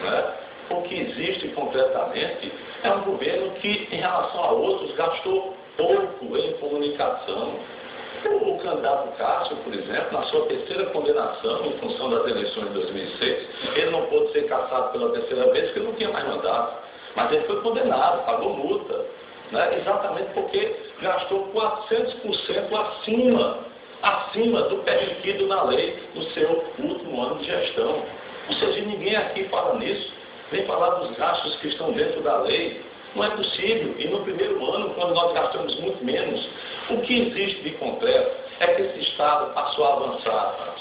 Né? O que existe concretamente é um governo que, em relação a outros, gastou pouco em comunicação. O candidato Cássio, por exemplo, na sua 3ª condenação, em função das eleições de 2006, ele não pôde ser cassado pela 3ª vez, porque não tinha mais mandato. Mas ele foi condenado, pagou multa, né? Exatamente porque gastou 400% acima do permitido na lei no seu último ano de gestão. Ou seja, ninguém aqui fala nisso, vem falar dos gastos que estão dentro da lei. Não é possível. E no primeiro ano, quando nós gastamos muito menos, o que existe de concreto é que esse Estado passou a avançar.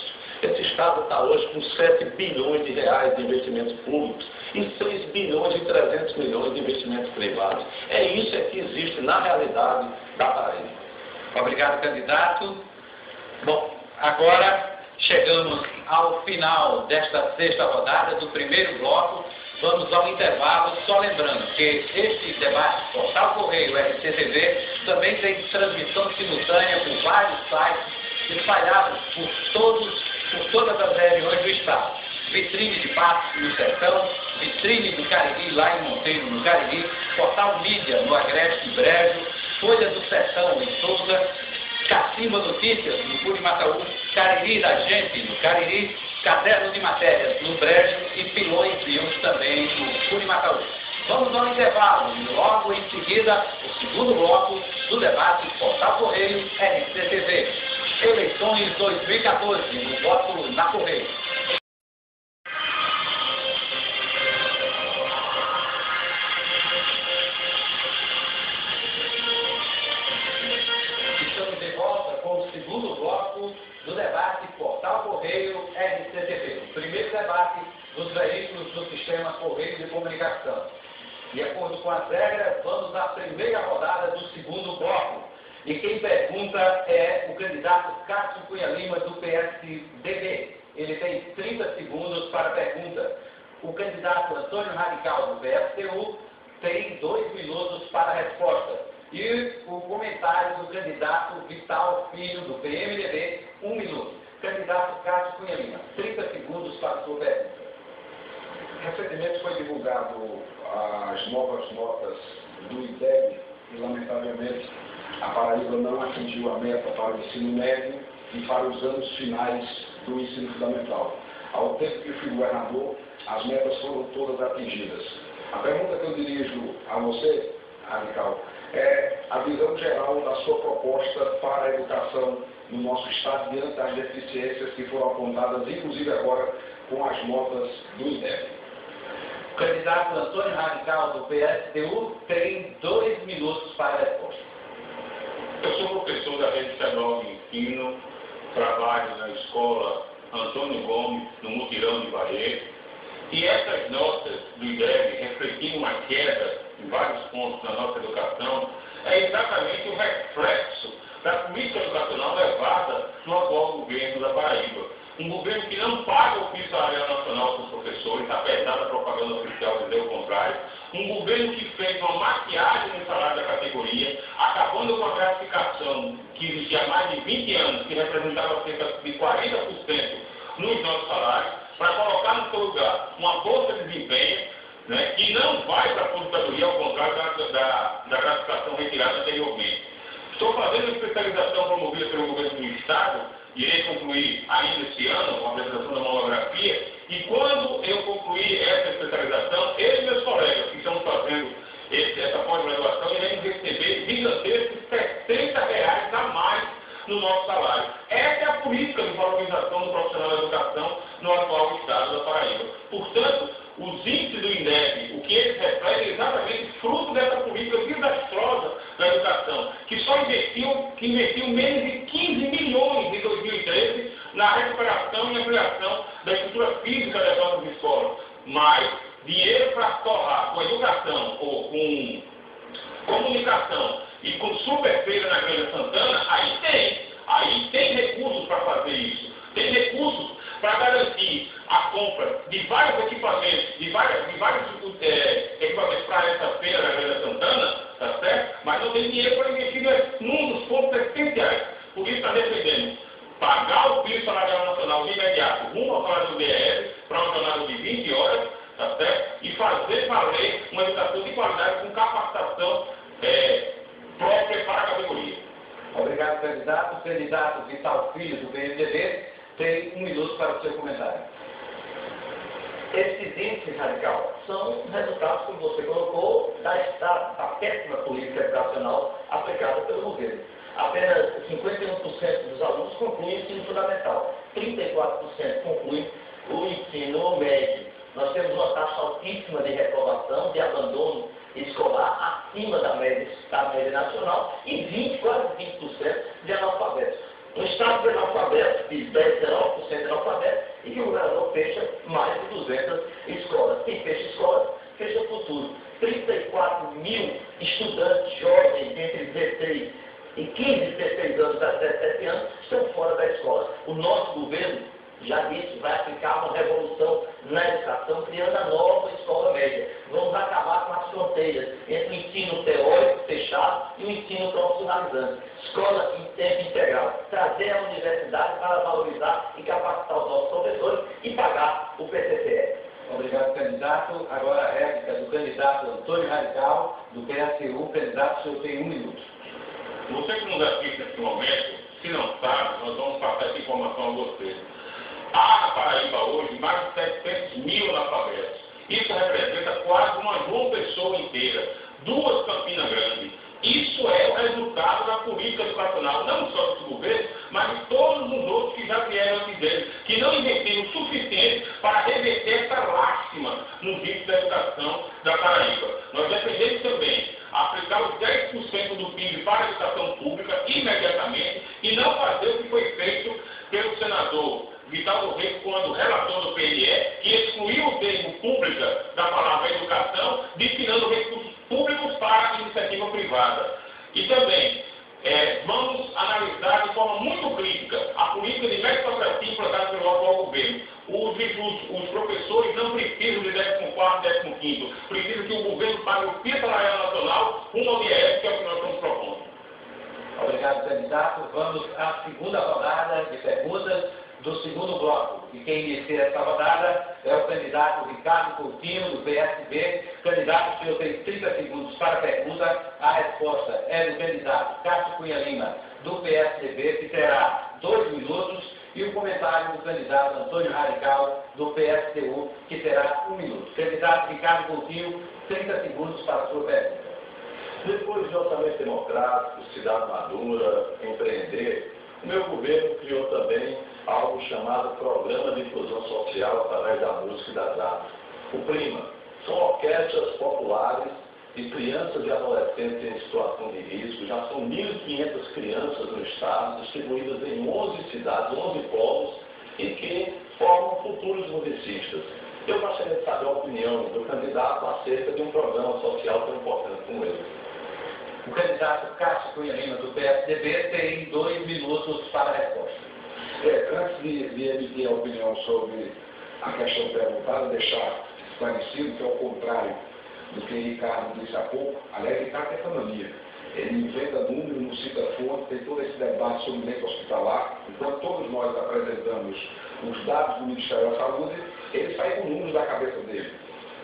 Esse Estado está hoje com 7 bilhões de reais de investimentos públicos e 6 bilhões e 300 milhões de investimentos privados. É isso que existe na realidade da Paraíba. Obrigado, candidato. Bom, agora chegamos ao final desta 6ª rodada do primeiro bloco. Vamos ao intervalo, só lembrando que este debate, Portal Correio RCTV, também tem transmissão simultânea por vários sites espalhados por todas as regiões do estado. Vitrine de Patos, no Sertão, Vitrine do Cariri, lá em Monteiro, no Cariri, Portal Mídia, no Agreste Brejo, Folha do Sertão, em Souza, Cacimba Notícias, no Curimataú, Cariri da Gente, no Cariri, Caderno de Matérias, no Brejo e Pilões News também, no Curimataú. Vamos ao intervalo e logo em seguida o segundo bloco do debate Portal Correio RCTV. Eleições 2014, no voto na Correio. Estamos de volta com o segundo bloco do debate Portal Correio RCTV. O primeiro debate dos veículos do sistema Correio de Comunicação. De acordo com as regras, vamos à primeira rodada do segundo bloco. E quem pergunta é o candidato Cássio Cunha Lima, do PSDB. Ele tem 30 segundos para a pergunta. O candidato Antônio Radical, do PSTU, tem 2 minutos para a resposta. E o comentário do candidato Vital Filho, do PMDB, 1 minuto. Candidato Cássio Cunha Lima, 30 segundos para a sua pergunta. Recentemente foi divulgado as novas notas do IDEB e, lamentavelmente, a Paraíba não atingiu a meta para o ensino médio e para os anos finais do ensino fundamental. Ao tempo que fui governador, as metas foram todas atingidas. A pergunta que eu dirijo a você, Radical, é a visão geral da sua proposta para a educação no nosso estado diante das deficiências que foram apontadas, inclusive agora, com as notas do IDEB. O candidato Antônio Radical, do PSTU, tem 2 minutos para a resposta. Eu sou professor da Rede Estadual de Ensino, trabalho na escola Antônio Gomes, no Mutirão de Bahia, e essas notas do IDEB, refletindo uma queda em vários pontos da nossa educação, é exatamente o reflexo da política educacional levada no atual governo da Paraíba. Um governo que não paga o piso salarial nacional para os professores, apesar da propaganda oficial dizer o contrário. Um governo que fez uma maquiagem no salário da categoria, acabando com a gratificação que existia há mais de 20 anos, que representava cerca de 40% nos nossos salários, para colocar no seu lugar uma bolsa de desempenho, né, que não vai para a aposentadoria, ao contrário da gratificação retirada anteriormente. Estou fazendo especialização promovida pelo governo do Estado, irei concluir ainda esse ano com a apresentação da monografia, e quando eu concluir essa especialização, eu e meus colegas que estão fazendo essa pós-graduação iremos receber gigantescos R$60 a mais no nosso salário. Essa é a política de valorização do profissional da educação no atual estado da Paraíba. Portanto, os índices do INDEB, o que eles refletem é exatamente fruto dessa política desastrosa da educação, que só investiu menos de 15 milhões em 2013 na recuperação e ampliação da estrutura física das nossas escolas. Mas dinheiro para torrar com educação ou com comunicação e com superfeira na Grande Santana, aí tem recursos para fazer isso. Tem recursos para garantir a compra de vários equipamentos, de vários equipamentos para essa feira da Grande Santana, tá certo? Mas não tem dinheiro para investir num dos pontos essenciais. Por isso está defendendo pagar o piso salarial nacional de imediato rumo ao salário do DF para uma jornada de 20 horas, tá certo? E fazer valer uma educação de qualidade com capacitação própria para a categoria. Obrigado, candidato. O candidato Vital Filho, do PMDB, tem 1 minuto para o seu comentário. Esses índices, Radical, são resultados, como você colocou, da péssima política educacional aplicada pelo governo. Apenas 51% dos alunos concluem o ensino fundamental, 34% concluem o ensino médio. Nós temos uma taxa altíssima de reprovação, de abandono escolar, acima da média nacional, e quase 20% de analfabetos. Um estado de analfabetos, de 10, 19% de analfabetos, e que o governador fecha mais de 200 escolas. Quem fecha escolas, fecha o futuro. 34 mil estudantes jovens entre 16 e 15, 16 anos a 17 anos estão fora da escola. O nosso governo, já disse, vai aplicar uma revolução na educação, criando a nova escola média. Vamos acabar com as fronteiras entre o ensino teórico fechado e o ensino profissionalizante. Escola em tempo integral. Trazer a universidade para valorizar e capacitar os nossos professores e pagar o PCCE. Obrigado, candidato. Agora a réplica do candidato Antônio Radical, do PSTU. Candidato, o senhor tem 1 minuto. Você que nos assiste nesse momento, se não sabe, nós vamos passar essa informação a você. Há na Paraíba hoje mais de 700 mil analfabetos. Isso representa quase uma João Pessoa inteira, 2 Campina Grande. Isso é o resultado da política educacional, não só desse governo, mas de todos os outros que já vieram antes dele, que não investiram o suficiente para reverter essa lástima nos índices da educação da Paraíba. Nós defendemos também aplicar os 10% do PIB para a educação pública imediatamente e não fazer o que foi feito pelo senador Vital do Rego, quando relator do PNE, que excluiu o termo pública da palavra educação, destinando recursos públicos para a iniciativa privada. E também vamos analisar de forma muito crítica a política de meritocracia implantada pelo atual governo. Os professores não precisam de 14º, 15º, precisam que o governo pague o piso salarial nacional rumo ao IES, que é o que nós estamos propondo. Obrigado, candidato. Vamos à segunda rodada de perguntas. do segundo bloco. E quem inicia essa rodada é o candidato Ricardo Coutinho, do PSB. Candidato, o senhor tem 30 segundos para a pergunta. A resposta é do candidato Cássio Cunha Lima, do PSDB, que terá 2 minutos. E o comentário do candidato Antônio Radical, do PSTU, que terá 1 minuto. Candidato Ricardo Coutinho, 30 segundos para a sua pergunta. Depois de orçamento democrático, cidade madura, empreender, o meu governo criou também algo chamado Programa de Inclusão Social através da música e das artes. O PRIMA são orquestras populares de crianças e adolescentes em situação de risco. Já são 1.500 crianças no estado, distribuídas em 11 cidades, 11 polos, e que formam futuros musicistas. Eu gostaria de saber a opinião do candidato acerca de um programa social tão importante como esse. O candidato Cássio Cunha Lima, do PSDB, tem 2 minutos para a resposta. Antes de emitir a opinião sobre a questão perguntada, deixar esclarecido que, ao contrário do que Ricardo disse há pouco, aliás, Ricardo tem economia. Ele inventa número, não cita fonte, tem todo esse debate sobre leito hospitalar. Enquanto todos nós apresentamos os dados do Ministério da Saúde, ele sai com números da cabeça dele.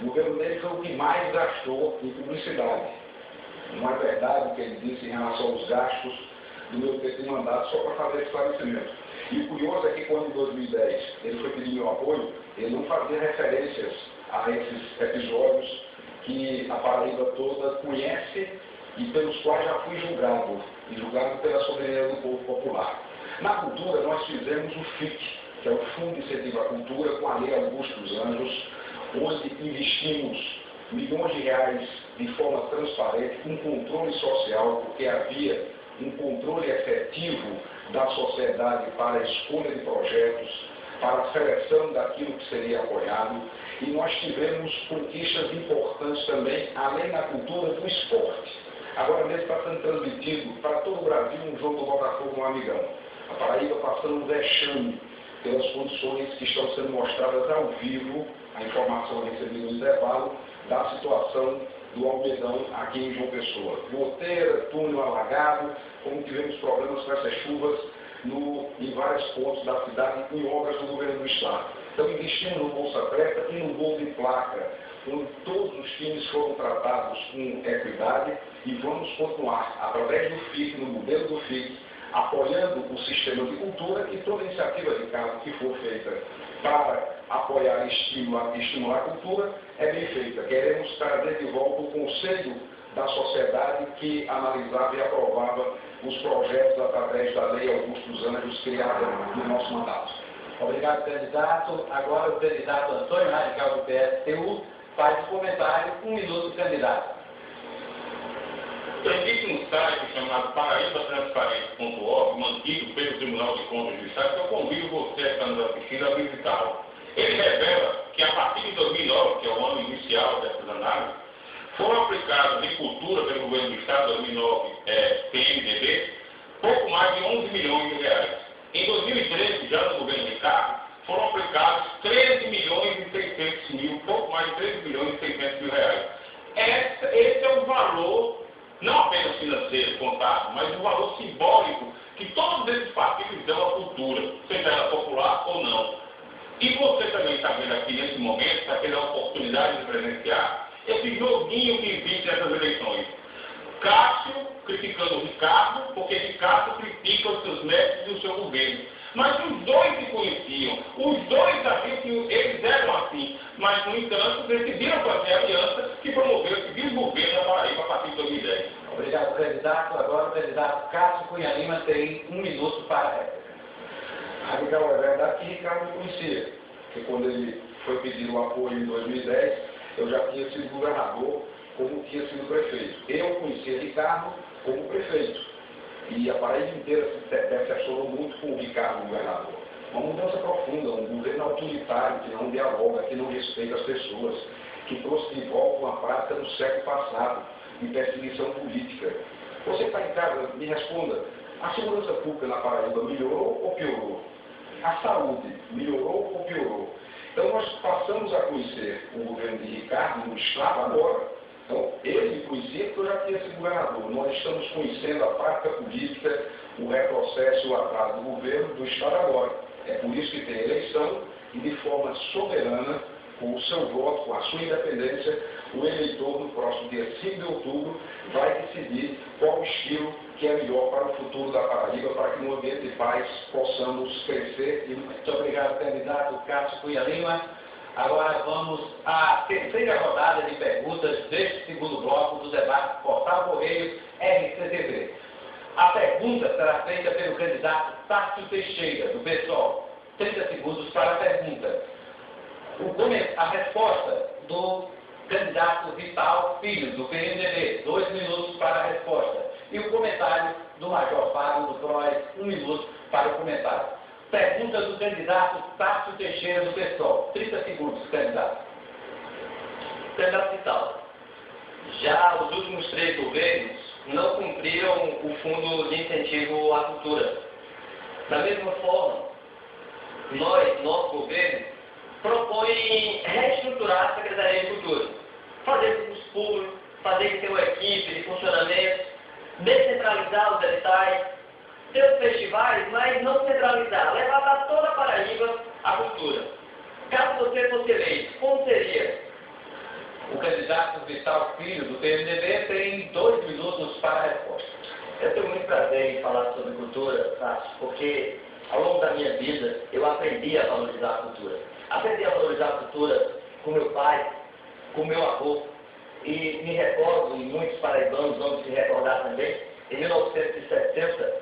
O governo dele foi o que mais gastou em publicidade. Não é verdade o que ele disse em relação aos gastos do meu tempo de mandato, só para fazer esclarecimento. E o curioso é que quando em 2010 ele foi pedir meu apoio, ele não fazia referências a esses episódios que a Paraíba toda conhece e pelos quais já fui julgado, e julgado pela soberania do povo popular. Na cultura, nós fizemos o FIC, que é o Fundo de Incentivo à Cultura, com a Lei Augusto dos Anjos, onde investimos milhões de reais de forma transparente, com controle social, porque havia um controle efetivo da sociedade para a escolha de projetos, para a seleção daquilo que seria apoiado, e nós tivemos conquistas importantes também, além da cultura, do esporte. Agora mesmo está sendo transmitido para todo o Brasil um jogo do Botafogo no Amigão. A Paraíba passando um vexame pelas condições que estão sendo mostradas ao vivo, a informação recebida no intervalo, da situação do Almedão aqui em João Pessoa. Goteira, túnel alagado, como tivemos problemas com essas chuvas em vários pontos da cidade em obras do governo do estado. Então investimos no Bolsa Preta e no Gol de Placa, onde todos os times foram tratados com equidade, e vamos continuar, através do FIC, no modelo do FIC, apoiando o sistema de cultura, e toda iniciativa de casa que for feita para apoiar e estimular a cultura é bem feita. Queremos trazer de volta o conselho da sociedade que analisava e aprovava os projetos através da Lei Augusto dos Anjos, criada no nosso mandato. Obrigado, candidato. Agora o candidato Antônio Radical, do PSTU, faz o comentário. 1 minuto, candidato. Existe um site chamado paraibatransparente.org, mantido pelo Tribunal de Contas do Estado, que eu convido você que está nos assistindo a visitá-lo. Ele revela que a partir de 2009, que é o ano inicial dessas análises, foram aplicados em cultura pelo governo do Estado, 2009, PMDB, pouco mais de 11 milhões de reais. Em 2013, já no governo Ricardo, foram aplicados 13 milhões e 600 mil, pouco mais de 13 milhões e 600 mil reais. Esse é o valor, não apenas financeiro, contábil, mas o valor simbólico que todos esses partidos dão à cultura, seja ela popular ou não. E você também está vendo aqui nesse momento, está tendo a oportunidade de presenciar esse joguinho que existe nessas eleições. Cássio criticando o Ricardo, porque Ricardo critica os seus métodos e o seu governo. Mas os dois se conheciam, os dois sabiam que eles eram assim, mas, no entanto, decidiram fazer a aliança que promoveu esse desgoverno da Paraíba a partir de 2010. Obrigado, candidato. Agora o candidato Cássio Cunha Lima tem 1 minuto para a réplica. Radical, é verdade que Ricardo me conhecia, porque quando ele foi pedir o apoio em 2010, eu já tinha sido governador, como tinha sido prefeito. Eu conhecia Ricardo como prefeito. E a Paraíba inteira se decepcionou muito com o Ricardo, governador. Uma mudança profunda, um governo autoritário que não dialoga, que não respeita as pessoas, que trouxe de volta uma prática do século passado, de perseguição política. Você está em casa, me responda, a segurança pública na Paraíba melhorou ou piorou? A saúde melhorou ou piorou? Então nós passamos a conhecer o governo de Ricardo no estado agora. Então, ele me conhecia porque eu já tinha sido governador. Nós estamos conhecendo a prática política, o retrocesso e o atraso do governo do estado agora. É por isso que tem eleição e de forma soberana, com o seu voto, com a sua independência, o eleitor no próximo dia 5 de outubro vai decidir qual o estilo que é melhor para o futuro da Paraíba, para que no ambiente de paz possamos crescer. Muito obrigado, candidato Cássio Cunha Lima. Agora vamos à terceira rodada de perguntas deste segundo bloco do debate Portal Correio RCTV. A pergunta será feita pelo candidato Tássio Teixeira, do PSOL. 30 segundos para a pergunta. A resposta do candidato Vital Filho, do PMDB, 2 minutos para a resposta. E o comentário do Major Fábio, do PROS, 1 minuto para o comentário. Pergunta do candidato Tássio Teixeira, do PSOL. 30 segundos, candidato. Candidato Vital, já os últimos 3 governos não cumpriram o Fundo de Incentivo à Cultura. Da mesma forma, nosso governo, propõe reestruturar a Secretaria de Cultura, fazer concurso público, fazer ter uma equipe de funcionamento, descentralizar os editais, ter os festivais, mas não centralizar, levar para toda a Paraíba a cultura. Caso você fosse eleito, como seria? O candidato Vital Filho, do PMDB, tem 2 minutos para a resposta. Eu tenho muito prazer em falar sobre cultura, Tássio, porque ao longo da minha vida eu aprendi a valorizar a cultura. Aprendi a valorizar a cultura com meu pai, com meu avô, e me recordo, e muitos paraibanos vão se recordar também, em 1970,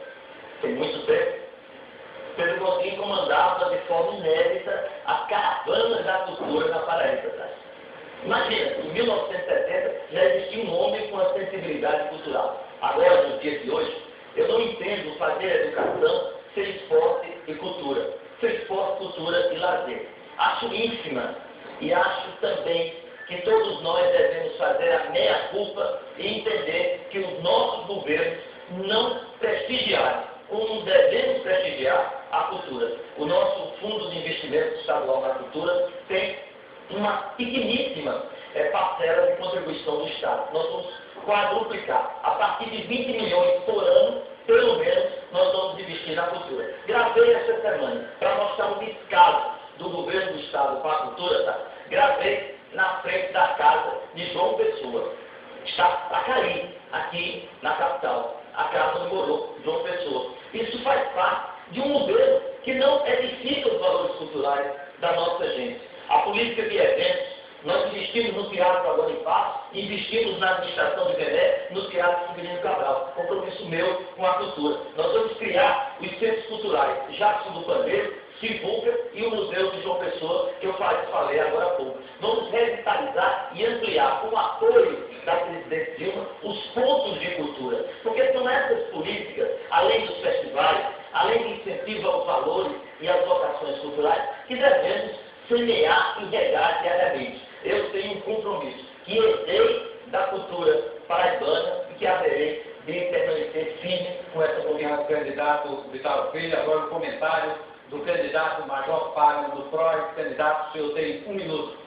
tem muito tempo, Pedro Godinho comandava de forma inédita as caravanas da cultura na Paraíba. Tá? Imagina, em 1970 já existia um homem com a sensibilidade cultural. Agora, nos dias de hoje, eu não entendo fazer educação sem esporte e cultura. Sem esporte, cultura e lazer. Acho ínfima e acho também que todos nós devemos fazer a meia-culpa e entender que os nossos governos não prestigiaram, como devemos prestigiar a cultura. O nosso Fundo de Investimento Estadual na Cultura tem uma pequeníssima parcela de contribuição do Estado. Nós vamos quadruplicar. A partir de 20 milhões por ano, pelo menos, nós vamos investir na cultura. Gravei essa semana para mostrar um descaso do governo do Estado com a cultura, tá? Gravei na frente da casa de João Pessoa. Está a cair aqui na capital, a casa onde morou João Pessoa. Isso faz parte de um modelo que não edifica os valores culturais da nossa gente. A política de eventos, nós investimos no Teatro Agora em Paz, investimos na administração de Vené, no Teatro Severino Cabral. Compromisso meu com a cultura. Nós vamos criar os centros culturais Jackson do Pandeiro, Sivuca e o Museu de João Pessoa, que eu falei agora há pouco. Vamos revitalizar e ampliar, com o apoio da presidente Dilma, os pontos de cultura. Porque são essas políticas, além dos festivais, além do incentivo aos valores e às vocações culturais, que devemos semear e regar diariamente. Eu tenho um compromisso que herdei da cultura paraibana e que haverei de permanecer firme com essa Obrigado, candidato Vital Filho. Agora o comentário do candidato Major Fábio do PROS. Candidato, o senhor tem 1 minuto.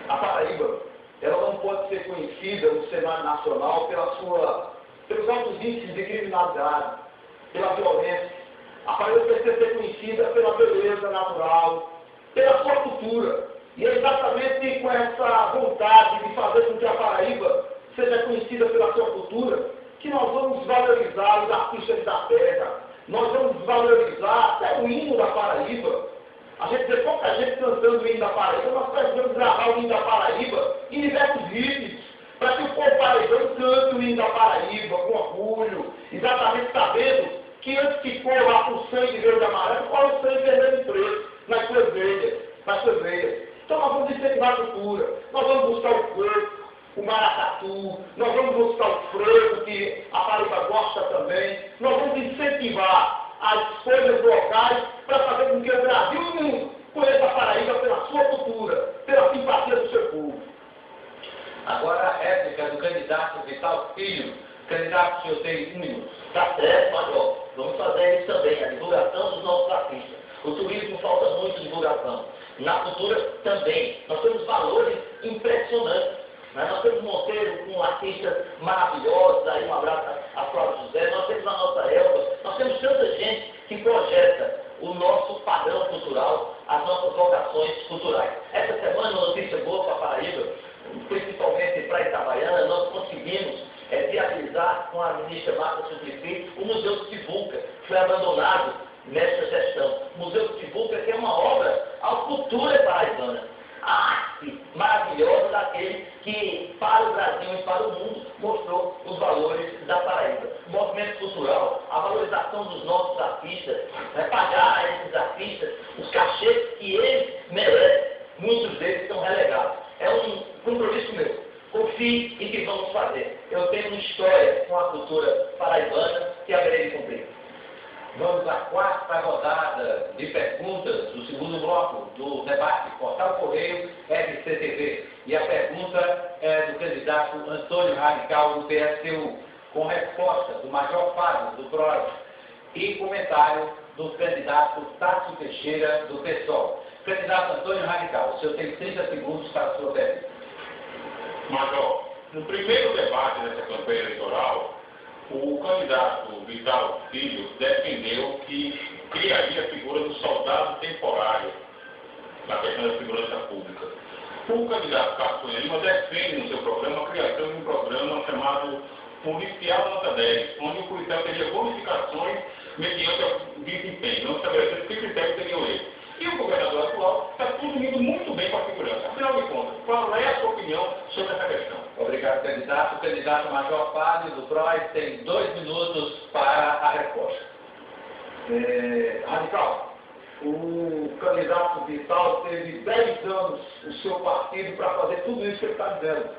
A Paraíba, ela não pode ser conhecida no cenário nacional pelos altos índices de criminalidade, pela violência. A Paraíba precisa ser conhecida pela beleza natural, pela sua cultura. E é exatamente com essa vontade de fazer com que a Paraíba seja conhecida pela sua cultura que nós vamos valorizar os artistas da terra, nós vamos valorizar até o hino da Paraíba. A gente vê pouca gente cantando o hino da Paraíba, nós precisamos gravar o hino da Paraíba em diversos ritmos, para que o povo paraibano cante o hino da Paraíba com orgulho, exatamente sabendo que antes que corra o sangue verde e amarelo, corre o sangue vermelho e preto nas suas veias. Então nós vamos incentivar a cultura, nós vamos buscar o coco, o maracatu, nós vamos buscar o frevo, que a Paraíba gosta também, nós vamos incentivar as coisas locais para fazer com que o Brasil e o mundo conheça a Paraíba pela sua cultura, pela simpatia do seu povo. Agora a réplica do candidato Vital Filho. Candidato, o senhor tem 1 minuto. Tá certo, Major. Vamos fazer isso também, a divulgação dos nossos artistas. O turismo falta muito divulgação. Na cultura também. Nós temos valores impressionantes. Né? Nós temos Monteiro com artistas maravilhosos, aí um abraço a Flávio José, nós temos a nossa Elba, nós temos tanta gente que projeta o nosso padrão cultural, as nossas vocações culturais. Essa semana, uma notícia boa para a Paraíba, principalmente para Itabaiana, nós conseguimos viabilizar com a ministra Marta Suplicy o Museu do Tijuca, que foi abandonado nessa gestão. O Museu do Tijuca, que é uma obra à cultura paraibana, a arte maravilhosa daquele que, para o Brasil e para o mundo, mostrou os valores da Paraíba. O movimento cultural, a valorização dos nossos artistas, pagar a esses artistas os cachês que eles merecem, muitos deles estão relegados. É um compromisso meu. Confie em que vamos fazer. Eu tenho uma história com a cultura paraibana que haverei de cumprir. Vamos à quarta rodada de perguntas do segundo bloco do debate Portal Correio FCTV. E a pergunta é do candidato Antônio Radical, do PSTU, com resposta do Major Fábio, do PROS, e comentário do candidato Tássio Teixeira, do PSOL. Candidato Antônio Radical, o senhor tem 30 segundos para a sua pergunta. Major, no primeiro debate dessa campanha eleitoral, o candidato Vital Filho defendeu que criaria a figura do soldado temporário na questão da segurança pública. O candidato Castanha Lima defende no seu programa a criação de um programa chamado Policial Nota 10, onde o policial teria bonificações mediante o desempenho, não estabelecendo que critério teriam eles. E o governador atual está tudo indo muito bem com a segurança. Afinal de contas, qual é a sua opinião sobre essa questão? Obrigado, candidato. O candidato Major Fábio, do PROS, tem 2 minutos para a resposta. Radical, o candidato Vital teve 10 anos o seu partido para fazer tudo isso que ele está dizendo.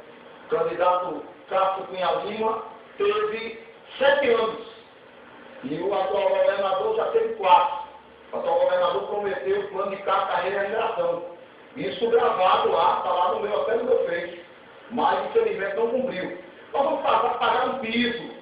O candidato Cássio Cunha Lima teve 7 anos. E o atual governador já teve 4. O atual governador prometeu o plano de carreira e remuneração. Isso gravado lá, está lá no meu, até no meu Face. Mas, infelizmente, não cumpriu. Nós vamos pagar um piso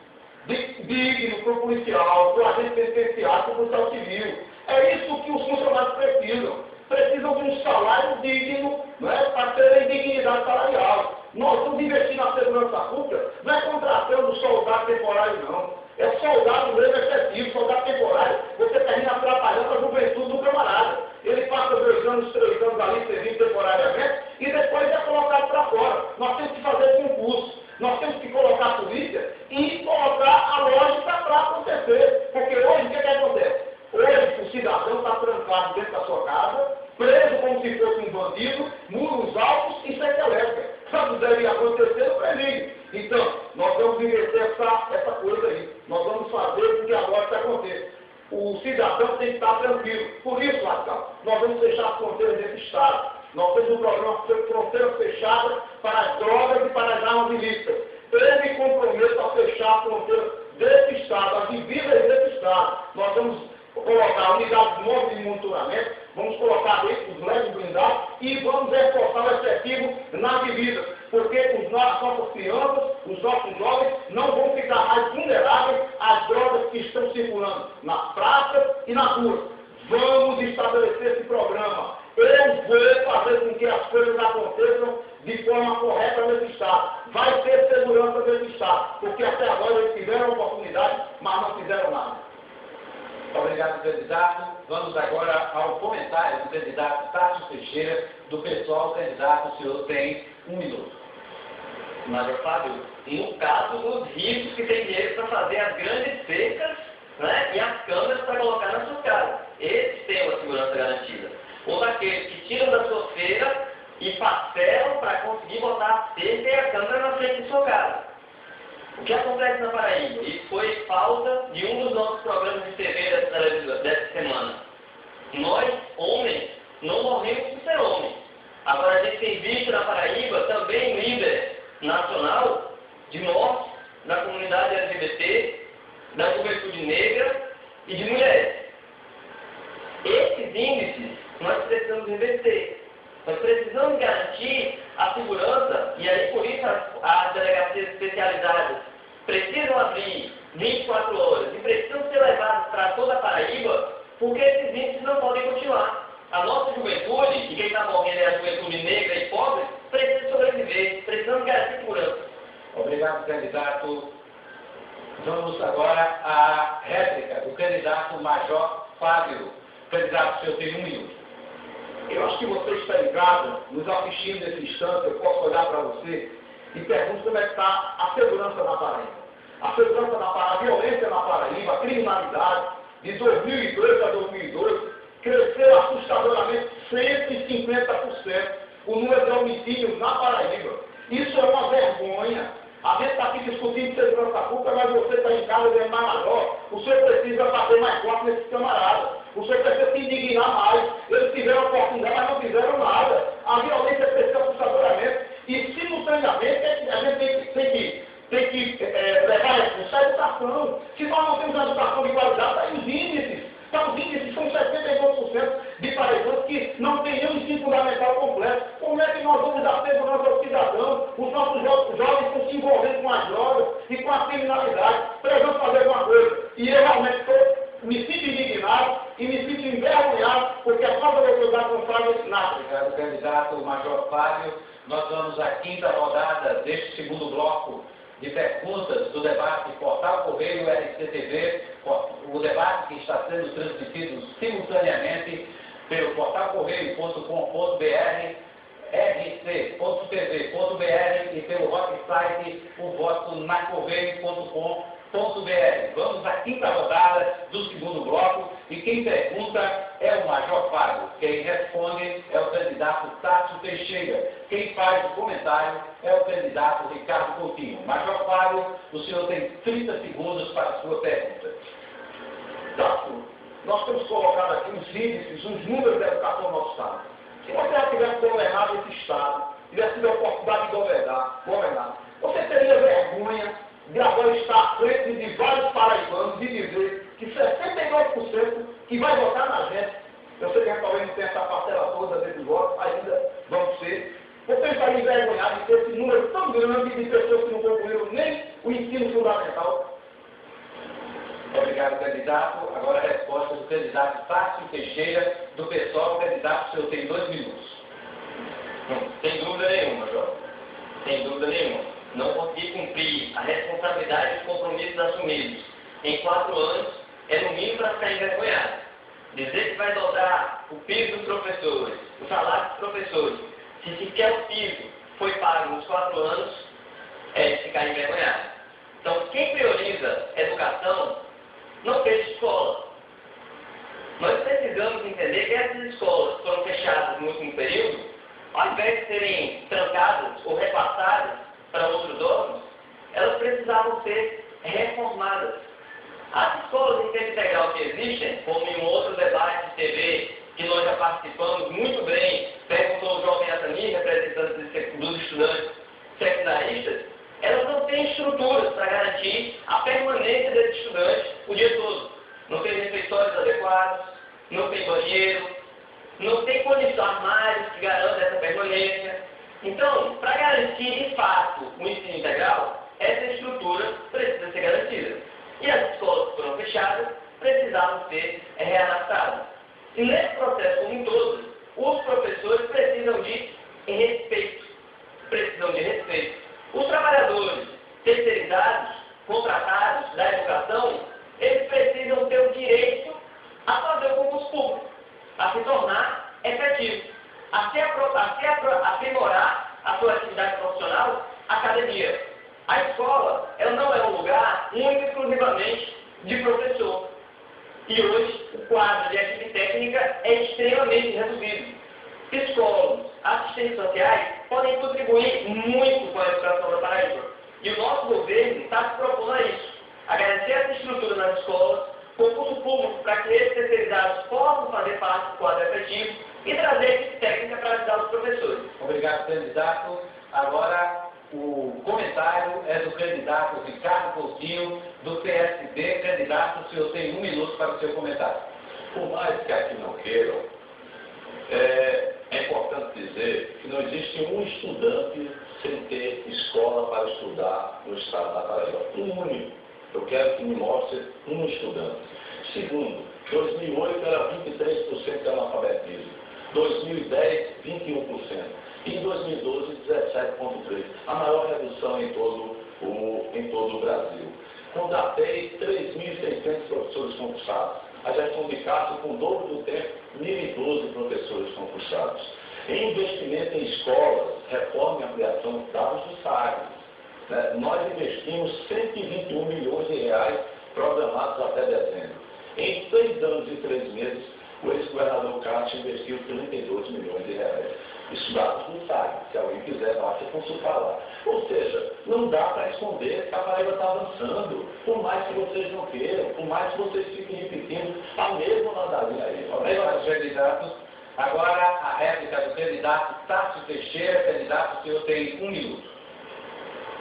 digno para o policial, para o agente penitenciário, para o policial civil. É isso que os funcionários precisam. Precisam de um salário digno, né, para terem dignidade salarial. Nós vamos investir na segurança pública, não é contratando soldado temporário, não. É soldado mesmo efetivo, soldado temporário. Você termina atrapalhando a juventude do camarada. Ele passa 2 anos, 3 anos ali servindo temporariamente e depois é colocado para fora. Nós temos que fazer concurso. Nós temos que colocar a polícia e colocar a lógica para acontecer. Porque hoje o que acontece? Hoje o cidadão está trancado dentro da sua casa, preso como se fosse um bandido, muros altos e cerca elétrica. Quando deve acontecer, não preligue. Então, nós vamos inverter essa coisa aí. Nós vamos fazer com que agora isso aconteça. O cidadão tem que estar tranquilo. Por isso, Radical, nós vamos fechar as fronteiras desse Estado. Nós temos um programa Fronteira Fechada para as drogas e para as armas ilícitas. Eu me comprometo a fechar a fronteira desse Estado, as divisas desse Estado. Nós vamos colocar unidades móveis de monitoramento, vamos colocar veículos leves blindados e vamos reforçar o efetivo nas divisas, porque as nossas crianças, os nossos jovens não vão ficar mais vulneráveis às drogas que estão circulando nas praças e nas ruas. Vamos estabelecer esse programa. Eu vou fazer com que as coisas aconteçam de forma correta nesse Estado. Vai ter segurança nesse Estado, porque até agora eles tiveram oportunidade, mas não fizeram nada. Obrigado, candidato. Vamos agora ao comentário do candidato Tássio Teixeira, do PSOL. Candidato, o senhor tem 1 minuto. Major Fábio, no caso dos ricos que têm dinheiro para fazer as grandes secas, né, e as câmeras para colocar na sua casa. Esses têm uma segurança garantida. Ou daqueles que tiram da sua feira e parcelam para conseguir botar a cerca e a câmera na frente de sua casa. O que acontece na Paraíba? Isso foi pauta de um dos nossos programas de TV dessa semana. Nós, homens, não morremos por ser homens. Agora a gente tem visto na Paraíba também líder nacional de morte da comunidade LGBT, da juventude negra e de mulheres. Esses índices nós precisamos reverter. Nós precisamos garantir a segurança, e aí por isso as delegacias especializadas precisam abrir 24 horas e precisam ser levadas para toda a Paraíba, porque esses índices não podem continuar. A nossa juventude, e quem está morrendo é a juventude negra e pobre, precisa sobreviver, precisamos garantir segurança. Obrigado, candidato. Vamos agora à réplica do candidato Major Fábio. Candidato, o senhor tem 1 minuto. Eu acho que você está em casa, nos assistindo nesse instante, eu posso olhar para você e pergunto como é que está a segurança na Paraíba. A segurança na Paraíba, a violência na Paraíba, a criminalidade, de 2002 a 2012, cresceu assustadoramente 150% o número de homicídios na Paraíba. Isso é uma vergonha. A gente está aqui discutindo segurança pública, mas você está em casa vendo mais maior. O senhor precisa bater mais forte nesses camaradas. O senhor precisa se indignar mais. Eles tiveram oportunidade, mas não fizeram nada. A violência cresceu assustadoramente. E, simultaneamente, a gente tem que levar essa educação. Se nós não temos uma educação de qualidade, está aí os índices. Os índices são 72% de paraibanos que não têm nenhum ensino fundamental completo. Como é que nós vamos dar segurança ao cidadão? Os nossos jovens estão se envolvendo com as drogas e com a criminalidade. Precisamos fazer alguma coisa. E eu realmente me sinto indignado e me sinto envergonhado porque a falta de autoridade não faz nada. Obrigado, candidato Major Fábio. Nós vamos à 5ª rodada deste segundo bloco de perguntas do debate Portal Correio RCTV, o debate que está sendo transmitido simultaneamente pelo portalcorreio.com.br, rc.tv.br e pelo site votonacorreio.com.br. Vamos à 5ª rodada do segundo bloco e quem pergunta é o Major Fábio. Quem responde é o candidato Tássio Teixeira. Quem faz o comentário é o candidato Ricardo Coutinho. Major Fábio, o senhor tem 30 segundos para a sua pergunta. Tássio, nós temos colocado aqui os índices, os números da educação no nosso Estado. Se você já tivesse governado esse Estado, tivesse tido a oportunidade de governar, você teria vergonha de agora estar à frente de vários paraibanos e dizer que 69% que vai votar na gente, eu sei que talvez não tenha essa parcela toda desses votos, ainda vão ser. Você estaria envergonhado de ter esse número tão grande de pessoas que não concluíram nem o ensino fundamental. Obrigado, candidato. Agora a resposta do candidato Tássio Teixeira, do PSOL. Candidato, o senhor tem 2 minutos. Sem dúvida nenhuma, Jorge. Sem dúvida nenhuma. Não conseguir cumprir a responsabilidade e os compromissos assumidos em 4 anos é no mínimo para ficar envergonhado. Dizer que vai dobrar o piso dos professores, o salário dos professores, se sequer o piso foi pago nos 4 anos, é de ficar envergonhado. Então, quem prioriza educação não fez escola. Nós precisamos entender que essas escolas que foram fechadas no último período, ao invés de serem trancadas ou repassadas para outros órgãos, elas precisavam ser reformadas. As escolas em tempo integral que existem, como em um outro debate de TV, que nós já participamos muito bem, perguntou o jovem Atani, representante dos estudantes secundaristas, elas não têm estruturas para garantir a permanência desses estudantes o dia todo. Não tem refeitórios adequados, não tem banheiro, não tem condições armários que garantam essa permanência. Então, para garantir, de fato, o ensino integral, essa estrutura precisa ser garantida. E as escolas que foram fechadas precisavam ser readaptadas. E nesse processo como um todo, os professores precisam de respeito. Os trabalhadores terceirizados, contratados da educação, eles precisam ter o direito a fazer o concurso público, a se tornar efetivo, a aprimorar a sua atividade profissional, academia. A escola, ela não é um lugar único e exclusivamente de professor. E hoje, o quadro de equipe técnica é extremamente reduzido. Psicólogos, assistentes sociais podem contribuir muito com a educação da Paraíba. E o nosso governo está se propondo a isso, a garantir essa estrutura nas escolas, concurso público para que esses terceirizados possam fazer parte do quadro efetivo e trazer equipe técnica para ajudar os professores. Obrigado, candidato. Agora, o comentário é do candidato Ricardo Coutinho, do PSB. Candidato, o senhor tem 1 minuto para o seu comentário. Por mais que aqui não queiram, é importante dizer que não existe um estudante sem ter escola para estudar no estado da Paraíba. Um único. Eu quero que me mostre um estudante. Segundo, 2008 era 23% de analfabetismo. 2010, 21%. E em 2012, 17,3%. A maior redução em todo o Brasil. Contratei 3.600 professores concursados. a gestão de Castro com o dobro do tempo, 1.012 professores concursados. Em investimento em escolas, reforma e ampliação, dados do SAG, né? Nós investimos 121 milhões de reais programados até dezembro. Em 6 anos e 3 meses, o ex-governador Castro investiu 32 milhões de reais. Isso dados do SAG, se alguém quiser, basta consultar lá. Ou seja, não dá para esconder que a Paraíba está avançando, por mais que vocês não queiram, por mais que vocês fiquem repetindo a mesma ladainha aí. Agora a réplica do candidato Tássio Teixeira, candidato, o senhor tem 1 minuto.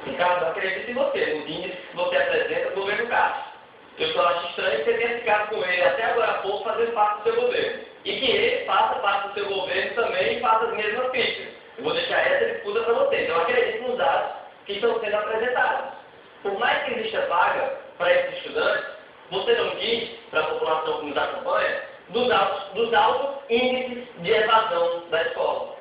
Ricardo, eu acredito em você, nos índices que você apresenta do governo Castro. Eu só acho estranho você ter ficado com ele até agora há pouco fazendo parte do seu governo. E que ele faça parte do seu governo também e faça as mesmas críticas. Eu vou deixar essa disputa para vocês. Eu acredito nos dados que estão sendo apresentados. Por mais que exista vaga para esses estudantes, você não diz para a população que nos acompanha dos altos índices de evasão da escola.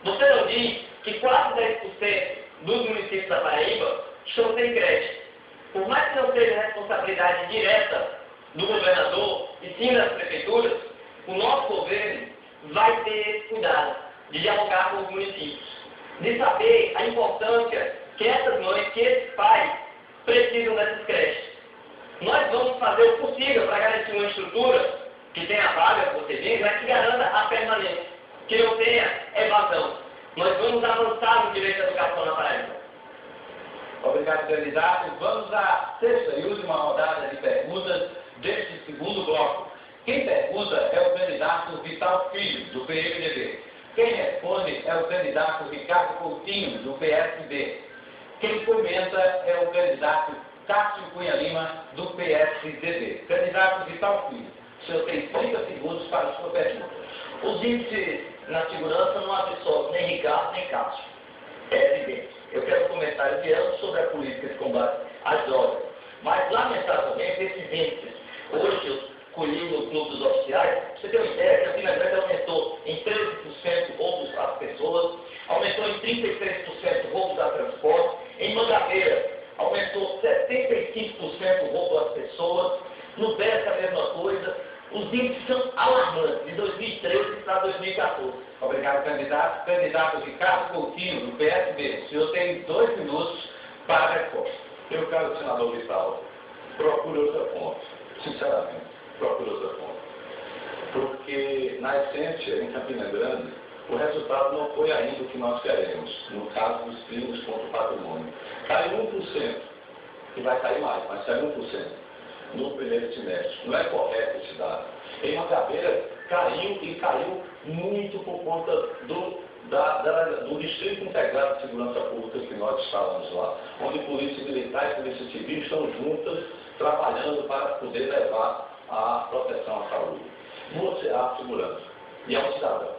Você não diz que quase 10% dos municípios da Paraíba estão sem creche. Por mais que não seja responsabilidade direta do governador e sim das prefeituras, o nosso governo vai ter cuidado de dialogar com os municípios, de saber a importância que essas mães, que esses pais precisam dessas creches. Nós vamos fazer o possível para garantir uma estrutura que tenha vaga, como você diz, mas que garanta a permanência, que não tenha evasão. Nós vamos avançar no direito à educação na Paraíba. Obrigado, candidato. Vamos à 6ª e última rodada de perguntas deste segundo bloco. Quem pergunta é o candidato Vital Filho, do PMDB. Quem responde é o candidato Ricardo Coutinho, do PSB. Quem comenta é o candidato Cássio Cunha Lima, do PSDB. Candidato Vital Filho, o senhor tem 30 segundos para a sua pergunta. Os índices na segurança não absorvem nem Ricardo nem Cássio. É evidente. Eu quero um comentário de ambos sobre a política de combate às drogas. Mas, lamentavelmente, esses índices, hoje eu colhi no Clube dos Oficiais, você tem uma ideia que a Campina Grande aumentou em 13% roubos às pessoas, aumentou em 33% roubos a transporte, em Mangabeira aumentou 75% roubo às pessoas, no Bessa a mesma coisa. Os índices são alarmantes, de 2013 para 2014. Obrigado, candidato. Candidato Ricardo Coutinho, do PSB. O senhor tem 2 minutos para a resposta. Meu caro senador Vital, procure outra fonte. Sinceramente, procure outra fonte. Porque, na essência, em Campina Grande, o resultado não foi ainda o que nós queremos, no caso dos crimes contra o patrimônio. Caiu 1%, e vai cair mais, mas caiu 1%. No primeiro semestre. Não é correto esse dado. Em Mangabeira caiu e caiu muito por conta do Distrito Integrado de Segurança Pública que nós instalamos lá, onde Polícia Militar e Polícia Civil estão juntas trabalhando para poder levar a proteção à saúde. Você, à segurança e ao cidadão.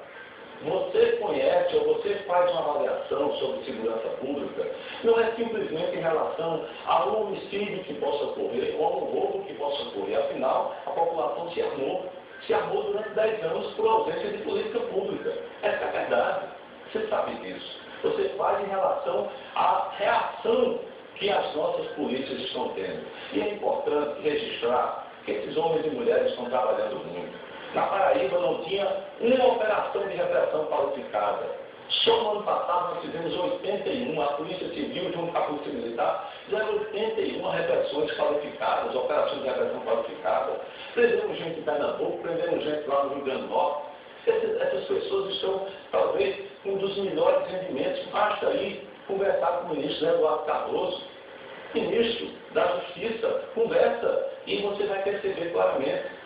Você conhece ou você faz uma avaliação sobre segurança pública, não é simplesmente em relação a um homicídio que possa ocorrer ou a um roubo que possa ocorrer. Afinal, a população se armou durante 10 anos por ausência de política pública. Essa é a verdade. Você sabe disso. Você faz em relação à reação que as nossas polícias estão tendo. E é importante registrar que esses homens e mulheres estão trabalhando muito. Na Paraíba não tinha uma operação de repressão qualificada. Só no ano passado nós fizemos 81, a Polícia Civil junto com a Polícia Militar fizeram 81 repressões qualificadas, operações de repressão qualificada. Prendemos gente em Pernambuco, prendemos gente lá no Rio Grande do Norte. Essas pessoas estão, talvez, com um dos melhores rendimentos. Basta aí conversar com o ministro Eduardo Cardoso, ministro da Justiça, conversa e você vai perceber claramente.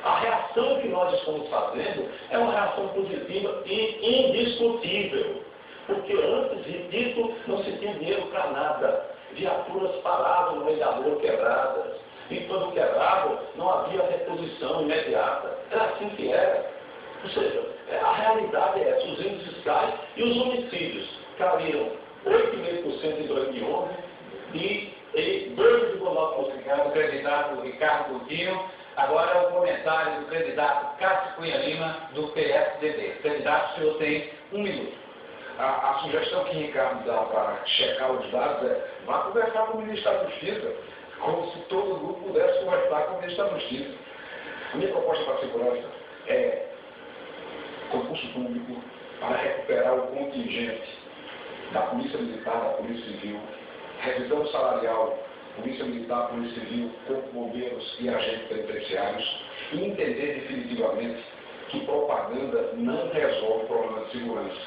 A reação que nós estamos fazendo é uma reação positiva e indiscutível, porque antes disso não se tinha dinheiro para nada. Viaturas paradas no meio da rua quebradas, e quando quebravam não havia reposição imediata. Era assim que era. Ou seja, a realidade é essa, os índices caem e os homicídios caíram 8,5% em 2011 e 12,9%. O candidato Ricardo Coutinho. Agora o comentário do candidato Cássio Cunha Lima, do PSDB. Candidato, o senhor tem 1 minuto. A sugestão que Ricardo dá para checar os dados é: vá conversar com o ministro da Justiça, como se todo grupo pudesse conversar com o ministro da Justiça. A minha proposta para a segurança é concurso público para recuperar o contingente da Polícia Militar, da Polícia Civil, revisão salarial, Polícia Militar, Polícia Civil, Corpo de Bombeiros e agentes penitenciários, e entender definitivamente que propaganda não resolve o problema de segurança.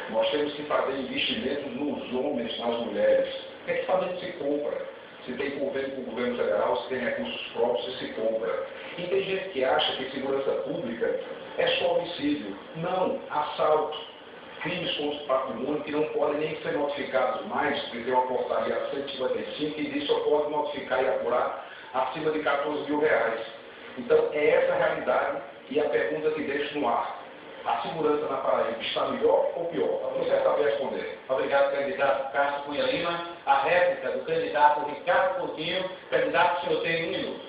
Nós temos que fazer investimentos nos homens, nas mulheres. Equipamento se compra. Se tem convênio com o governo federal, se tem recursos próprios, se compra. E tem gente que acha que segurança pública é só homicídio. Não, assalto, crimes contra o patrimônio que não podem nem ser notificados mais, porque tem uma portaria 155 que diz que só pode notificar e apurar acima de R$14.000. Então, é essa a realidade e a pergunta que deixo no ar. A segurança na Paraíba está melhor ou pior? Você sabe responder. Obrigado, candidato Cássio Cunha Lima. A réplica do candidato Ricardo Coutinho. Candidato, o senhor tem 1 minuto.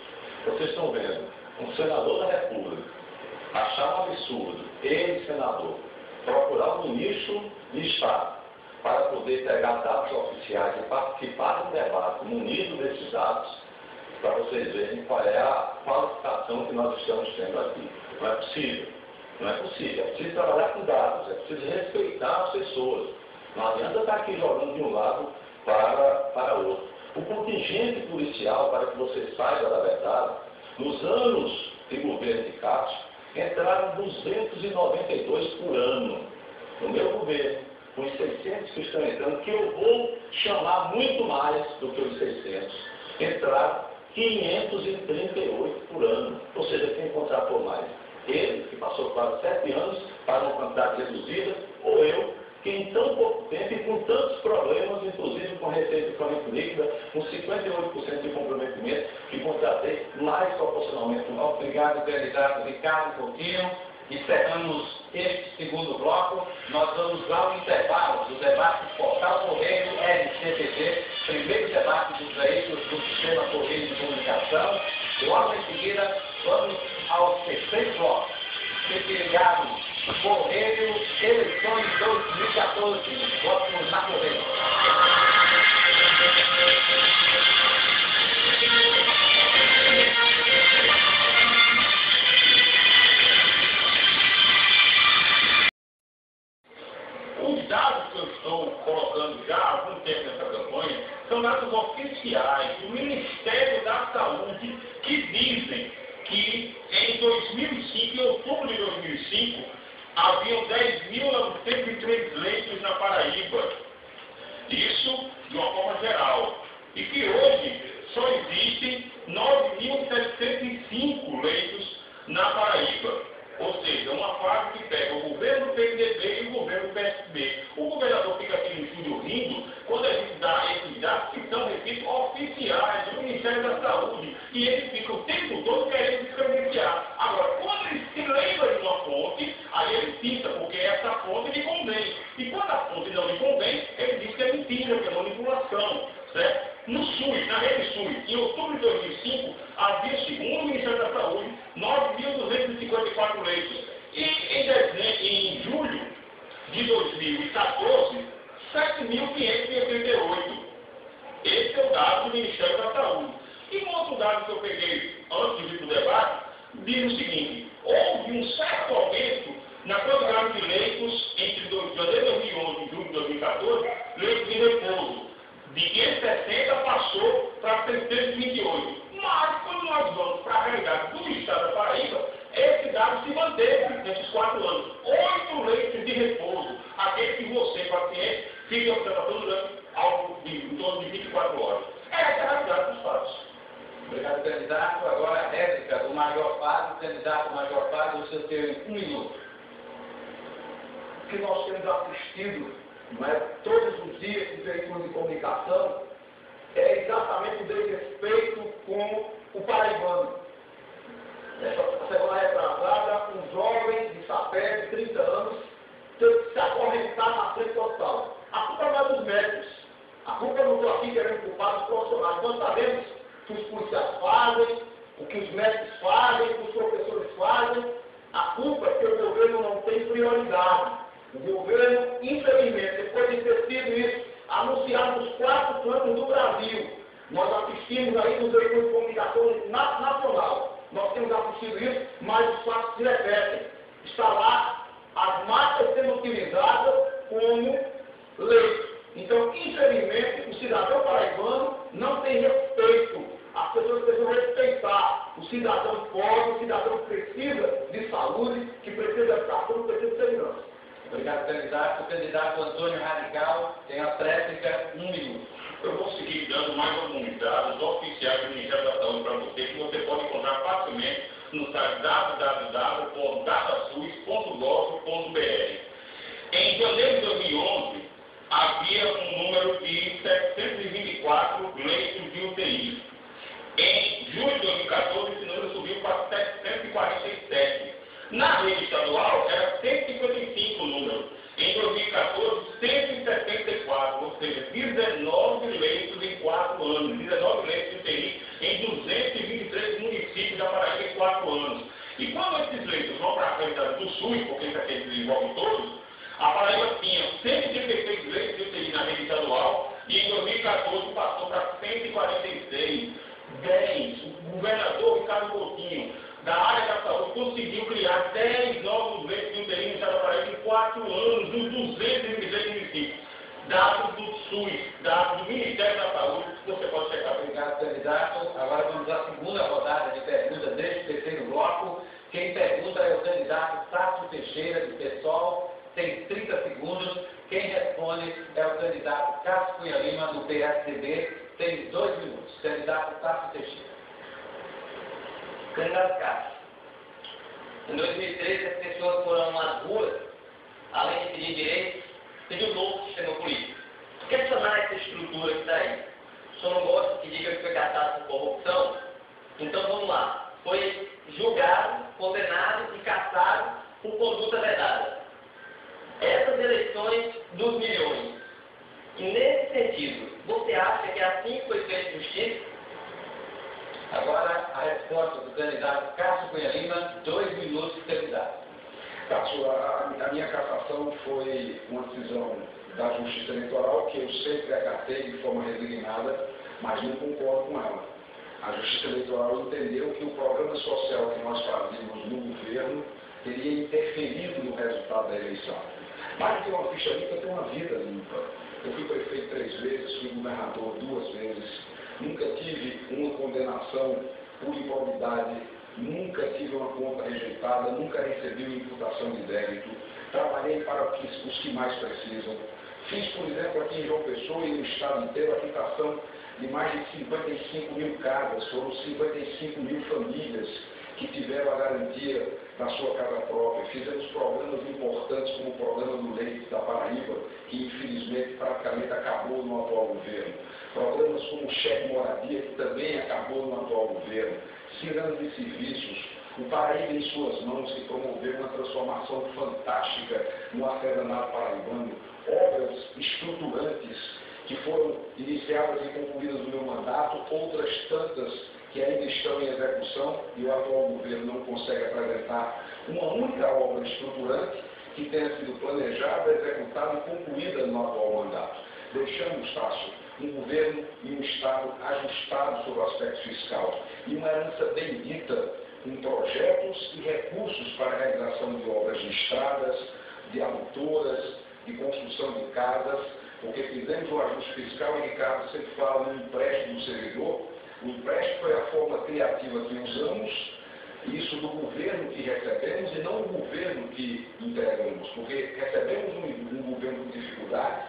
Vocês estão vendo, um senador da República achar um absurdo, ele, senador, procurar um ministro de Estado para poder pegar dados oficiais e participar do debate munido desses dados, para vocês verem qual é a qualificação que nós estamos tendo aqui. Não é possível. Não é possível. É preciso trabalhar com dados, é preciso respeitar as pessoas. Não adianta estar aqui jogando de um lado para outro. O contingente policial, para que você saiba da verdade, nos anos de governo de Cássio, entraram 292 por ano. No meu governo, com os 600 que estão entrando, que eu vou chamar muito mais do que os 600, entraram 538 por ano. Ou seja, quem contratou mais? Ele, que passou quase 7 anos para uma quantidade reduzida, ou eu, que em tão pouco tempo e com tantos problemas, inclusive com receita de corrente líquida, com 58% de comprometimento, que contratei mais proporcionalmente. Obrigado, candidato Ricardo Coutinho. Encerramos este segundo bloco. Nós vamos ao intervalo do debate Portal Correio LCTV, primeiro debate dos veículos do Sistema Correio de Comunicação. Logo em seguida, vamos ao terceiro bloco, ligado Correio Eleições 2014, votos na Correio. Os dados que eu estou colocando já há algum tempo nessa campanha são dados oficiais do Ministério da Saúde, que dizem que em 2005, em outubro de 2005, haviam 10.903 leitos na Paraíba. Isso de uma forma geral. E que hoje só existem 9.705 leitos na Paraíba. Ou seja, uma fase que pega o governo do PMDB e o governo do PSB. O governador fica aqui no estúdio rindo quando a gente dá esses dados que são, repito, oficiais do Ministério da Saúde. E ele fica o tempo todo querendo descredenciar. Agora, quando ele se lembra de uma fonte, aí ele cita, porque essa fonte lhe convém. E quando a fonte não lhe convém, ele diz que é mentira, que é manipulação. Certo? No SUS, na rede SUS, em outubro de 2005, havia, segundo o Ministério da Saúde, 9.254 leitos. E em julho de 2014, 7.588. Esse é o dado do Ministério da Saúde. E um outro dado que eu peguei antes de vir para o debate, diz o seguinte: houve um certo aumento na quantidade de leitos entre janeiro de 2011 e julho de 2014, leitos de repouso. De 560 passou para 628. Mas, quando nós vamos para a realidade do Estado da Paraíba, esse dado se manteve nesses 4 anos. 8 leitos de repouso. Aquele que você, paciente, fica em observação durante algo em torno de 24 horas. Essa é a realidade dos fatos. Obrigado, candidato. Agora a réplica do Major Fábio. Candidato Major Fábio, o senhor tem 1 minuto. O que nós temos assistido, mas todos os dias nos veículos de comunicação, é exatamente o desrespeito com o paraibano. Essa semana retrasada, um jovem de Sapé, de 30 anos, teve que se acorrentar na frente do hospital. A culpa não é dos médicos. A culpa não estou aqui querendo culpar os profissionais. Nós sabemos o que os policiais fazem, o que os médicos fazem, o que os professores fazem. A culpa é que o governo não tem prioridade. O governo, infelizmente, depois de ter sido isso anunciado nos 4 cantos do Brasil, nós assistimos aí nos veículos de comunicação nacional, nós temos assistido isso, mas os fatos se repetem. Está lá as matas sendo utilizadas como leite. Então, infelizmente, o cidadão paraibano não tem respeito. As pessoas precisam respeitar o cidadão pobre, o cidadão que precisa de saúde, que precisa de educação, que precisa de segurança. Obrigado, candidato. O candidato Antônio Radical tem a tréplica 1 minuto. Eu vou seguir dando mais alguns dados oficiais do Ministério da Saúde para você, que você pode encontrar facilmente no site www.datasus.gov.br. Em janeiro de 2011, havia um número de 724 leitos de UTI. Em julho de 2014, esse número subiu para 747. Na rede estadual, era 155 o número. Em 2014, 174, ou seja, 19 leitos em 4 anos. 19 leitos de UTI em 223 municípios da Paraíba em 4 anos. E quando esses leitos vão para a realidade do SUS, porque isso aqui desenvolve todos, a Paraíba tinha 136 leitos de UTI na rede estadual e em 2014 passou para 146. 10. O governador Ricardo Coutinho, da área da saúde, conseguiu criar 10 novos leitos de UTI no estado da Paraíba em 4 anos, nos 223 municípios. Dados do SUS, dados do Ministério da Saúde, que você pode checar. Obrigado, candidato. Agora vamos à segunda rodada de perguntas deste terceiro bloco. Quem pergunta é o candidato Tássio Teixeira, do PSOL. Tem 30 segundos. Quem responde é o candidato Cássio Cunha Lima, do PSDB. Tem 2 minutos. Candidato Tássio Teixeira. Candidato Cássio, em 2013 as pessoas foram às ruas, além de pedir direitos, pedir um novo sistema político. Questionar essa estrutura que está aí. O senhor não gosta que diga que foi caçado por corrupção? Então vamos lá. Foi julgado, condenado e caçado por conduta vedada. Essas eleições dos milhões. E nesse sentido, você acha que é assim que foi feita justiça? Agora a resposta do candidato Cássio Cunha Lima, 2 minutos, candidato. Cássio, a minha cassação foi uma decisão da Justiça Eleitoral que eu sempre acatei de forma resignada, mas não concordo com ela. A Justiça Eleitoral entendeu que o programa social que nós fazíamos no governo teria interferido no resultado da eleição. Mais do que uma ficha limpa, tem uma vida limpa. Eu fui prefeito 3 vezes, fui governador 2 vezes, nunca tive uma condenação por improbidade, nunca tive uma conta rejeitada, nunca recebi uma imputação de débito, trabalhei para os que mais precisam. Fiz, por exemplo, aqui em João Pessoa e no estado inteiro a quitação de mais de 55 mil casas, foram 55 mil famílias que tiveram a garantia da sua casa própria. Fizemos programas importantes como o programa do leite da Paraíba, que infelizmente praticamente acabou no atual governo. Programas como o cheque moradia, que também acabou no atual governo. Cirandas de serviços, o Paraíba em suas mãos, que promoveu uma transformação fantástica no artesanato paraibano. Obras estruturantes que foram iniciadas e concluídas no meu mandato, outras tantas que ainda estão em execução e o atual governo não consegue apresentar uma única obra estruturante que tenha sido planejada, executada e concluída no atual mandato. Deixamos, Tássio, um governo e um Estado ajustados sobre o aspecto fiscal e uma herança bendita com projetos e recursos para a realização de obras de estradas, de adutoras, de construção de casas, porque fizemos o ajuste fiscal e Ricardo sempre fala no empréstimo do servidor. O empréstimo foi a forma criativa que usamos, isso do governo que recebemos e não o governo que entregamos, porque recebemos um governo com dificuldades,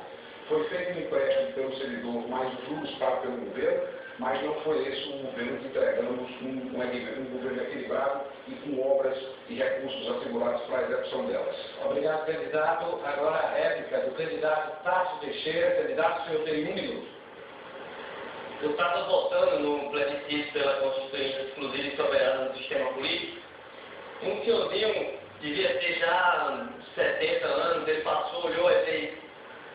foi feito um empréstimo pelo servidor, mais os juros pagos pelo governo, mas não foi esse o governo que entregamos, um governo equilibrado e com obras e recursos assegurados para a execução delas. Obrigado, candidato. Agora a réplica do candidato Tássio Teixeira. Candidato, o senhor tem 1 minuto. Eu estava votando no plebiscito pela Constituição Exclusiva e Soberana do Sistema Político. Um senhorzinho devia ter já 70 anos, ele passou, olhou e fez: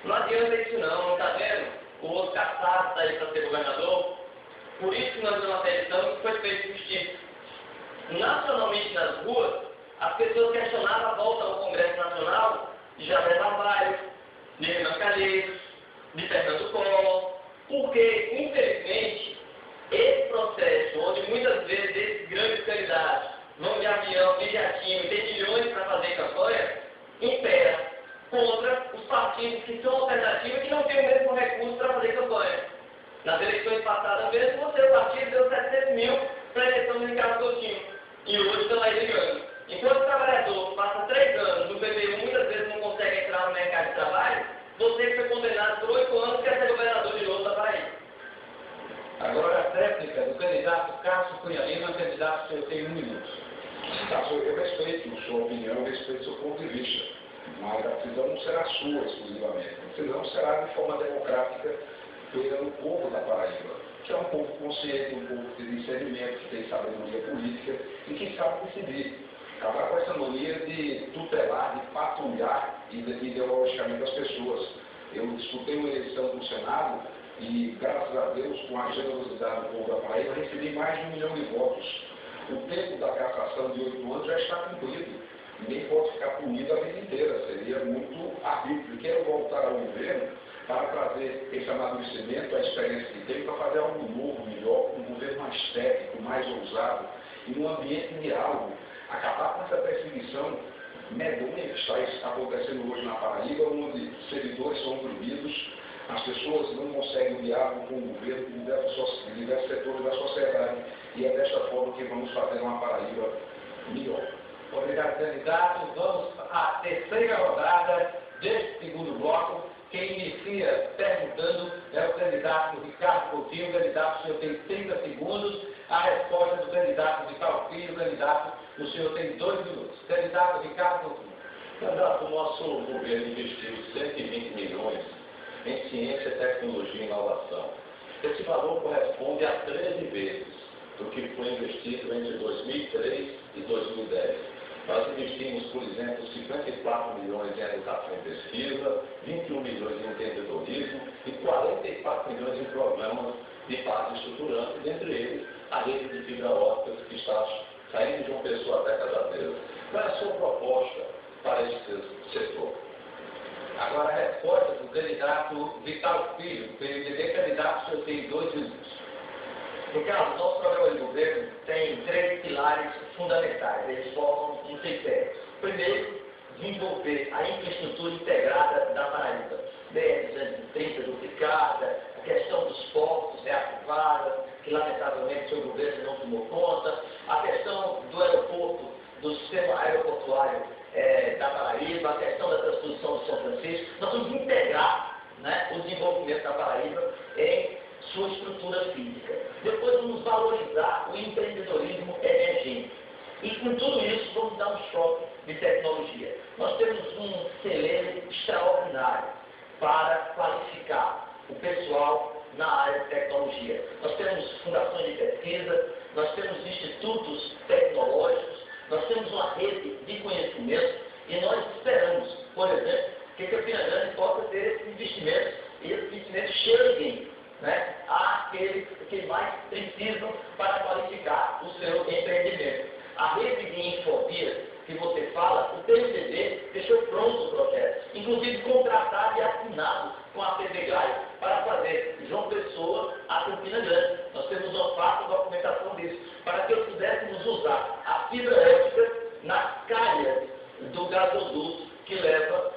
não adianta isso não está vendo? O outro caçado está aí para ser governador. Por isso que nós temos uma eleição que foi feita justiça. Nacionalmente nas ruas, as pessoas questionavam a volta ao Congresso Nacional de Javé Barbalho, de Renan Calheiros, de Fernando Collor, porque, infelizmente, esse processo, onde muitas vezes esses grandes candidatos vão de avião, de jatinho, tem milhões para fazer campanha, impera contra os partidos que são alternativos e que não têm o mesmo recurso para fazer campanha. Nas eleições passadas mesmo, o seu partido deu 700 mil para a eleição do Ricardo Coutinho. E hoje estão aí brigando. Enquanto o trabalhador passa 3 anos no PBU, muitas vezes não consegue entrar no mercado de trabalho, você que foi condenado por 8 anos quer ser governador de novo da Paraíba. Agora a réplica do candidato Cássio Cunha Lima, candidato que eu tenho 1 minuto. Cássio, eu respeito sua opinião, eu respeito seu ponto de vista, mas a decisão não será sua exclusivamente. A decisão será de forma democrática pelo povo da Paraíba, que é um povo consciente, um povo que tem discernimento, que tem sabedoria política e que sabe decidir. Acabar com essa mania de tutelar, de patrulhar ideologicamente as pessoas. Eu disputei uma eleição no Senado e, graças a Deus, com a generosidade do povo da Paraíba, recebi mais de 1 milhão de votos. O tempo da cassação de 8 anos já está cumprido. Ninguém pode ficar punido a vida inteira. Seria muito arbítrio. Quero voltar ao governo para trazer esse amadurecimento, a experiência que tem, para fazer algo novo, melhor, um governo mais técnico, mais ousado, e num ambiente de diálogo. Acabar com essa perseguição medonha que está acontecendo hoje na Paraíba, onde servidores são proibidos, as pessoas não conseguem o diálogo com o governo em diversos setores da sociedade, e é desta forma que vamos fazer uma Paraíba melhor. Obrigado, candidato. Vamos à terceira rodada deste segundo bloco. Quem inicia perguntando é o candidato Ricardo Coutinho. O candidato, o senhor tem 30 segundos. A resposta do candidato Vital Filho, o candidato, o senhor tem 2 minutos. Candidato Ricardo Coutinho. Candidato, o nosso governo investiu 120 milhões em ciência, tecnologia e inovação. Esse valor corresponde a 13 vezes do que foi investido entre 2003 e 2010. Nós investimos, por exemplo, 54 milhões em educação e pesquisa, 21 milhões em empreendedorismo e 44 milhões em programas de base estruturante, dentre eles a rede de fibra óptica que está saindo de uma pessoa até Cajazeiras. Qual é a sua proposta para esse setor? Agora a resposta do candidato Vital Filho, PMDB, candidato, o senhor tem 2 minutos. Ricardo, nosso programa de governo tem 3 pilares fundamentais, eles formam um tripé. Primeiro, desenvolver a infraestrutura integrada da Paraíba, BR-230 duplicada, a questão dos portos reativada, que lamentavelmente o seu governo não tomou conta, a questão do aeroporto, do sistema aeroportuário da Paraíba, a questão da transposição do São Francisco. Nós vamos integrar, né, o desenvolvimento da Paraíba em sua estrutura física. Depois vamos valorizar o empreendedorismo emergente. E com tudo isso vamos dar um choque de tecnologia. Nós temos um celeiro extraordinário para qualificar o pessoal na área de tecnologia. Nós temos fundações de pesquisa, nós temos institutos tecnológicos, nós temos uma rede de conhecimento e nós esperamos, por exemplo, que Campina Grande possa ter esses investimentos, e esses investimentos cheguem, né, àqueles que mais precisam para qualificar o seu empreendimento. A rede de infobia que você fala, o PMDB deixou pronto o projeto, inclusive contratado e assinado com a PBGAI para fazer João Pessoa a Campina Grande. Nós temos uma fácil documentação disso, para que pudéssemos usar a fibra óptica nas calhas do gasoduto que leva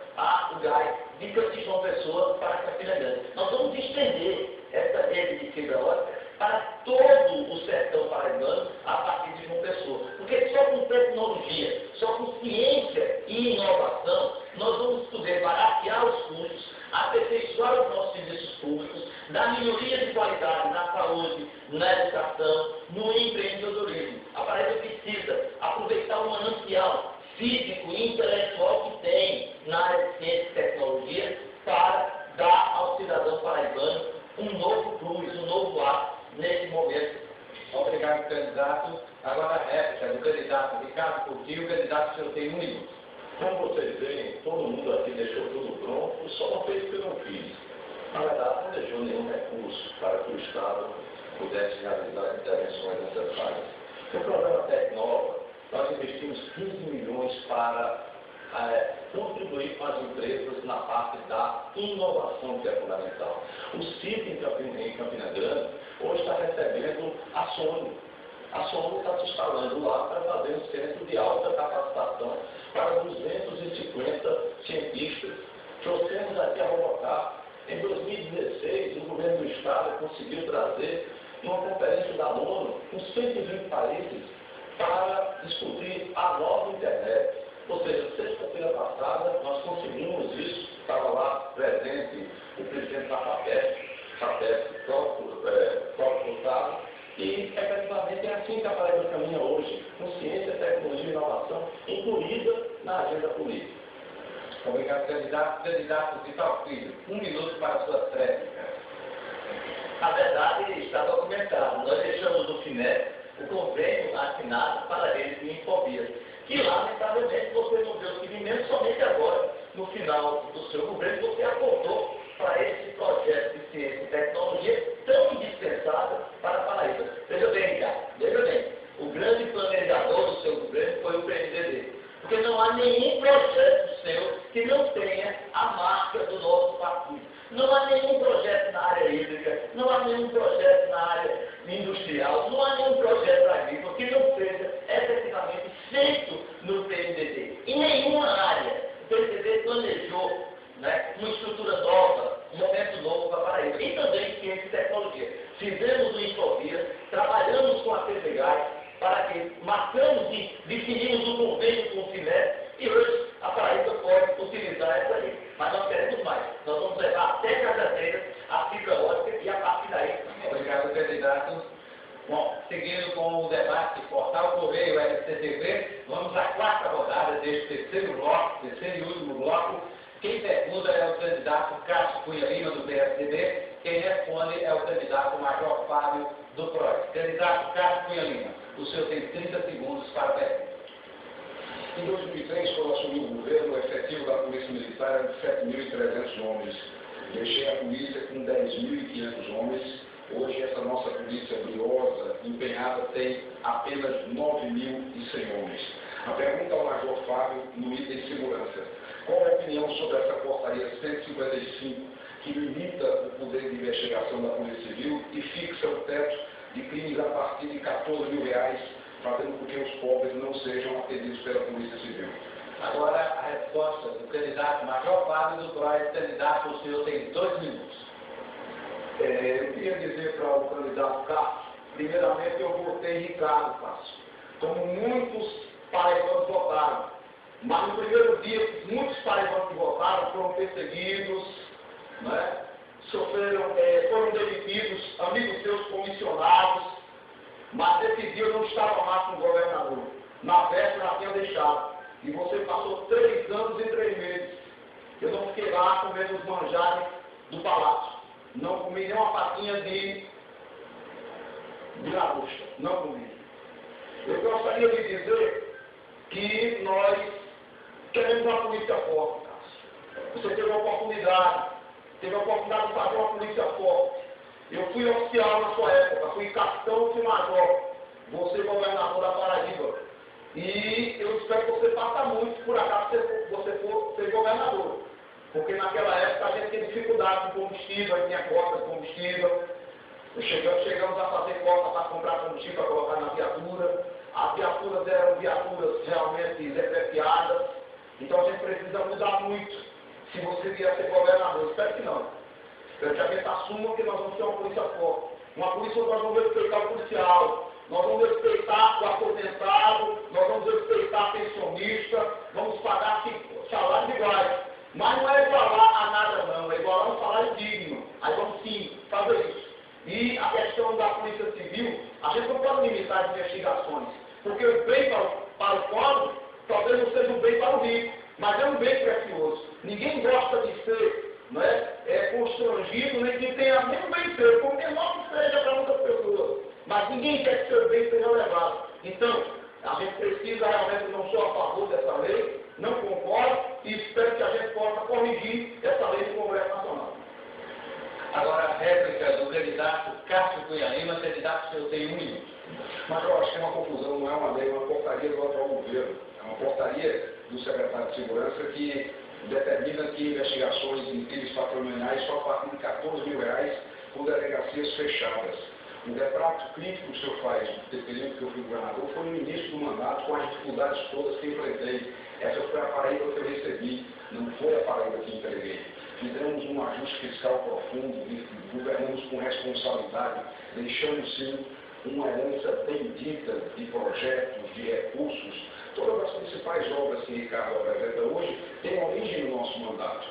o gás de João Pessoa para Campina Grande. Nós vamos estender essa rede de fibra óptica para todo o sertão paraibano a partir de João Pessoa. Porque só com tecnologia, só com ciência e inovação, nós vamos poder baratear os custos, aperfeiçoar os nossos serviços públicos, dar melhoria de qualidade na saúde, na educação, no empreendedorismo. A Paraíba precisa aproveitar o manancial físico e intelectual que tem na área de ciência e tecnologia para dar ao cidadão paraibano um novo plus, um novo ar nesse momento. Obrigado, candidato. Agora a réplica do candidato Ricardo Coutinho. O candidato, o senhor tem 1 minuto. Como vocês veem, todo mundo aqui deixou tudo pronto, só uma coisa que eu não fiz. Na verdade, não deixou nenhum recurso para que o Estado pudesse realizar intervenções necessárias. No programa Tecnova, nós investimos 15 milhões para contribuir com as empresas na parte da inovação, que é fundamental. O CIP em Campina Grande hoje está recebendo a Sony. A Sony está se instalando lá para fazer um centro de alta capacitação para 250 cientistas. Trouxemos aqui a Robocar. Em 2016, o governo do Estado conseguiu trazer uma conferência da ONU com 120 países para discutir a nova internet. Ou seja, sexta-feira passada, nós conseguimos isso, estava lá presente o presidente da FAPESP, próprio Estado, e efetivamente é assim que a Paraíba caminha hoje, com ciência, tecnologia e inovação incluída na agenda política. Obrigado, candidato. Candidato Vital Filho, 1 minuto para a sua réplica. Na verdade, está documentado. Nós deixamos no FINEP o convênio assinado para eles de Infobia, que lamentavelmente você não deu seguimento somente agora, no final do seu governo, você apontou para esse projeto de ciência e tecnologia tão indispensável para a Paraíba. Veja bem, Ricardo, veja bem, o grande planejador do seu governo foi o PSDB, porque não há nenhum projeto seu que não tenha a marca do nosso partido. Não há nenhum projeto na área hídrica, não há nenhum projeto na área industrial, não há nenhum projeto agrícola que não seja efetivamente feito no PSDB. Em nenhuma área o PSDB planejou, né, uma estrutura nova, um momento novo para a Paraíba. E também ciência e tecnologia. Fizemos o Infobia, trabalhamos com a TVGAI, para que marcamos e definimos um convênio com o FINEP, e hoje a Paraíba pode utilizar essa lei. Mas nós queremos mais. Nós vamos levar até Cajazeiras a fibra ótica e a partir daí. Obrigado, candidato. Bom, seguindo com o debate Portal Correio LCTV, vamos à quarta rodada deste terceiro e último bloco. Quem pergunta é o candidato Cássio Cunha Lima, do PSDB. Quem responde é o candidato Major Fábio, do PROS. Candidato Cássio Cunha Lima, o senhor tem 30 segundos para a pergunta. Em 2003, quando assumi o governo, o efetivo da Polícia Militar era de 7.300 homens. Deixei a polícia com 10.500 homens. Hoje, essa nossa polícia briosa, empenhada, tem apenas 9.100 homens. A pergunta ao Major Fábio, no item segurança. Qual a opinião sobre essa portaria 155, que limita o poder de investigação da Polícia Civil e fixa o teto de crimes a partir de R$14 mil, fazendo com que os pobres não sejam atendidos pela Polícia Civil? Agora a resposta do candidato Major Fábio, do PROS. Candidato, o senhor tem 2 minutos. Eu queria dizer para o candidato Cássio, primeiramente eu votei em Ricardo, Cássio, como muitos paraibanos votaram. Mas no primeiro dia, muitos paraibanos que votaram foram perseguidos, né? Foram demitidos, amigos seus comissionados, mas esse dia eu não estava mais com o governador. Na véspera já tinha deixado. E você passou 3 anos e 3 meses. Eu não fiquei lá comendo os manjares do palácio. Não comi nem uma fatinha de lagosta. Não comi. Eu gostaria de dizer que nós queremos uma polícia forte, Cássio. Você teve a oportunidade de fazer uma polícia forte. Eu fui oficial na sua época, fui capitão de major, você governador da Paraíba. E eu espero que você faça muito, por acaso você for ser governador. Porque naquela época a gente tinha dificuldade com combustível, a gente tinha cota de combustível. Chegamos a fazer cota para comprar combustível, para colocar na viatura. As viaturas eram viaturas realmente depreciadas. Então a gente precisa mudar muito se você vier ser governador. Espero que não. Espero que a gente assuma que nós vamos ter uma polícia forte. Uma polícia onde nós vamos respeitar o policial, nós vamos respeitar o aposentado, nós vamos respeitar a pensionista, vamos pagar salários iguais. Mas não é igualar a nada não, é igualar um salário digno. Aí vamos sim fazer isso. E a questão da Polícia Civil, a gente não pode limitar as investigações, porque o bem para o pobre talvez não seja um bem para o rico, mas é um bem precioso. Ninguém gosta de ser, não é constrangido, nem que tenha nem bem ser, por menor que seja para muitas pessoas. Mas ninguém quer que seu bem seja levado. Então, a gente precisa realmente, não sou a favor dessa lei, não concordo e espero que a gente possa corrigir essa lei do Congresso Nacional. Agora a réplica do candidato Cássio Cunha Lima, candidato que eu tenho 1 minuto. Mas eu acho que é uma confusão, não é uma lei, é uma portaria do atual governo. É uma portaria do secretário de Segurança que determina que investigações em crimes patrimoniais só a partir de R$14 mil por delegacias fechadas. Um retrato crítico que o senhor faz do período que eu fui governador foi no início do mandato, com as dificuldades todas que enfrentei. Essa foi a Paraíba que eu recebi, não foi a Paraíba que entreguei. Fizemos um ajuste fiscal profundo, governamos com responsabilidade, deixamos sim uma herança bendita de projetos, de recursos. Todas as principais obras que Ricardo apresenta hoje têm origem no nosso mandato.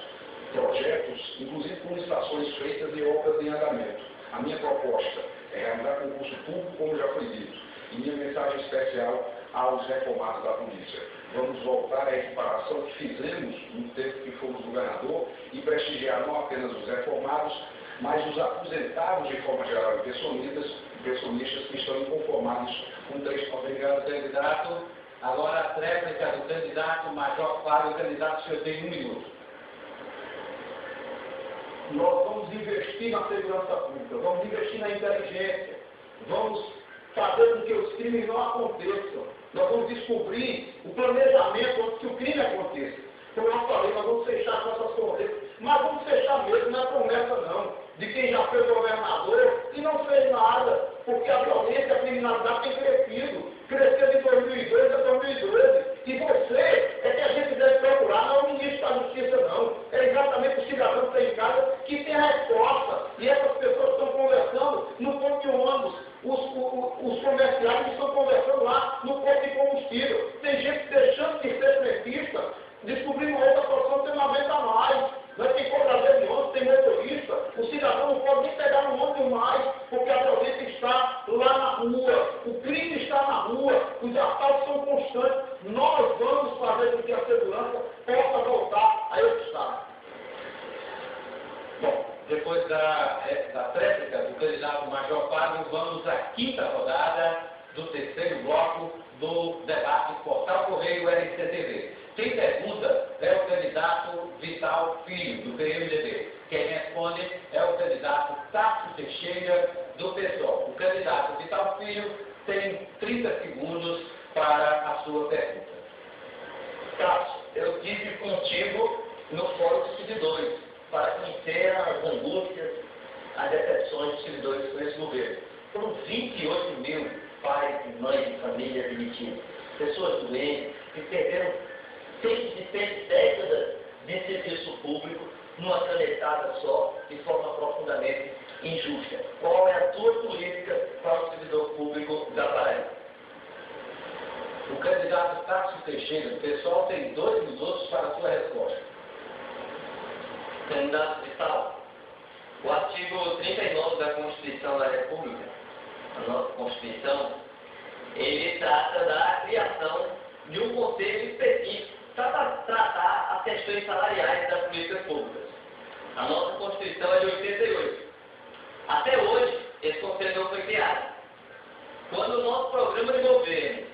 Projetos, inclusive com licitações feitas e obras em andamento. A minha proposta é realizar concurso público, como já foi dito. E minha mensagem especial aos reformados da polícia. Vamos voltar à equiparação que fizemos no tempo que fomos governador e prestigiar não apenas os reformados, mas os aposentados de forma geral e pensionistas que estão inconformados com 3%. Obrigado, candidato. Agora a réplica do candidato Major Fábio, candidato que eu tenho 1 minuto. Nós vamos investir na segurança pública, vamos investir na inteligência, vamos fazer com que os crimes não aconteçam. Nós vamos descobrir o planejamento antes que o crime aconteça. Como eu falei, nós vamos fechar com essas promessas, mas vamos fechar mesmo, não é promessa não, de quem já foi governador e não fez nada, porque a violência, a criminalidade tem crescido. Cresceu de 2002 a 2012. E você é que a gente deve procurar, não é o ministro da Justiça não. É exatamente o cidadão que está em casa que tem a resposta. E essas pessoas estão conversando no ponto de ônibus. Os comerciais estão conversando lá no posto de combustível. Tem gente deixando de ser frentista, descobrindo outra profissão, tem uma vez a mais. Nós tem cobrador de ônibus, tem motorista. O cidadão não pode nem pegar no ônibus mais, porque a violência está lá na rua. O crime está na rua. Os assaltos são constantes. Nós vamos fazer com que a segurança possa voltar a esse estado. Bom, depois da réplica do candidato Major Fábio, vamos à 5ª rodada do 3º bloco do debate Portal Correio RCTV. Quem pergunta é o candidato Vital Filho, do PMDB. Quem responde é o candidato Tássio Teixeira, do PSOL. O candidato Vital Filho tem 30 segundos para a sua pergunta. Cássio, eu estive contigo no Fórum dos Servidores, para conhecer as angústias, as decepções dos servidores com esse governo. Foram 28 mil pais e mães de família demitidos, pessoas doentes, que perderam décadas de serviço público numa canetada só, de forma profundamente injusta. Qual é a tua política para o servidor público da Paraíba? O candidato Tássio Teixeira, o pessoal tem 2 minutos para a sua resposta. Candidato Vital, o artigo 39 da Constituição da República, a nossa Constituição, ele trata da criação de um conselho específico para tratar as questões salariais das políticas públicas. A nossa Constituição é de 88. Até hoje, esse conselho não foi criado. Quando o nosso programa de governo,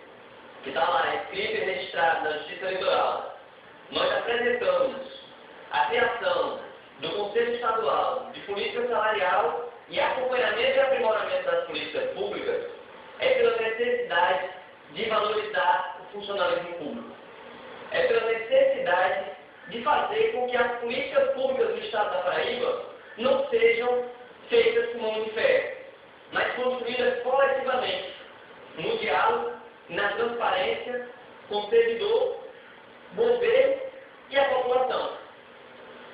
que está lá escrito e registrado na Justiça Eleitoral, nós apresentamos a criação do Conselho Estadual de Política Salarial e acompanhamento e aprimoramento das políticas públicas, é pela necessidade de valorizar o funcionalismo público. É pela necessidade de fazer com que as políticas públicas do Estado da Paraíba não sejam feitas com mão de ferro, mas construídas coletivamente, no diálogo, na transparência, com o servidor, governo e a população.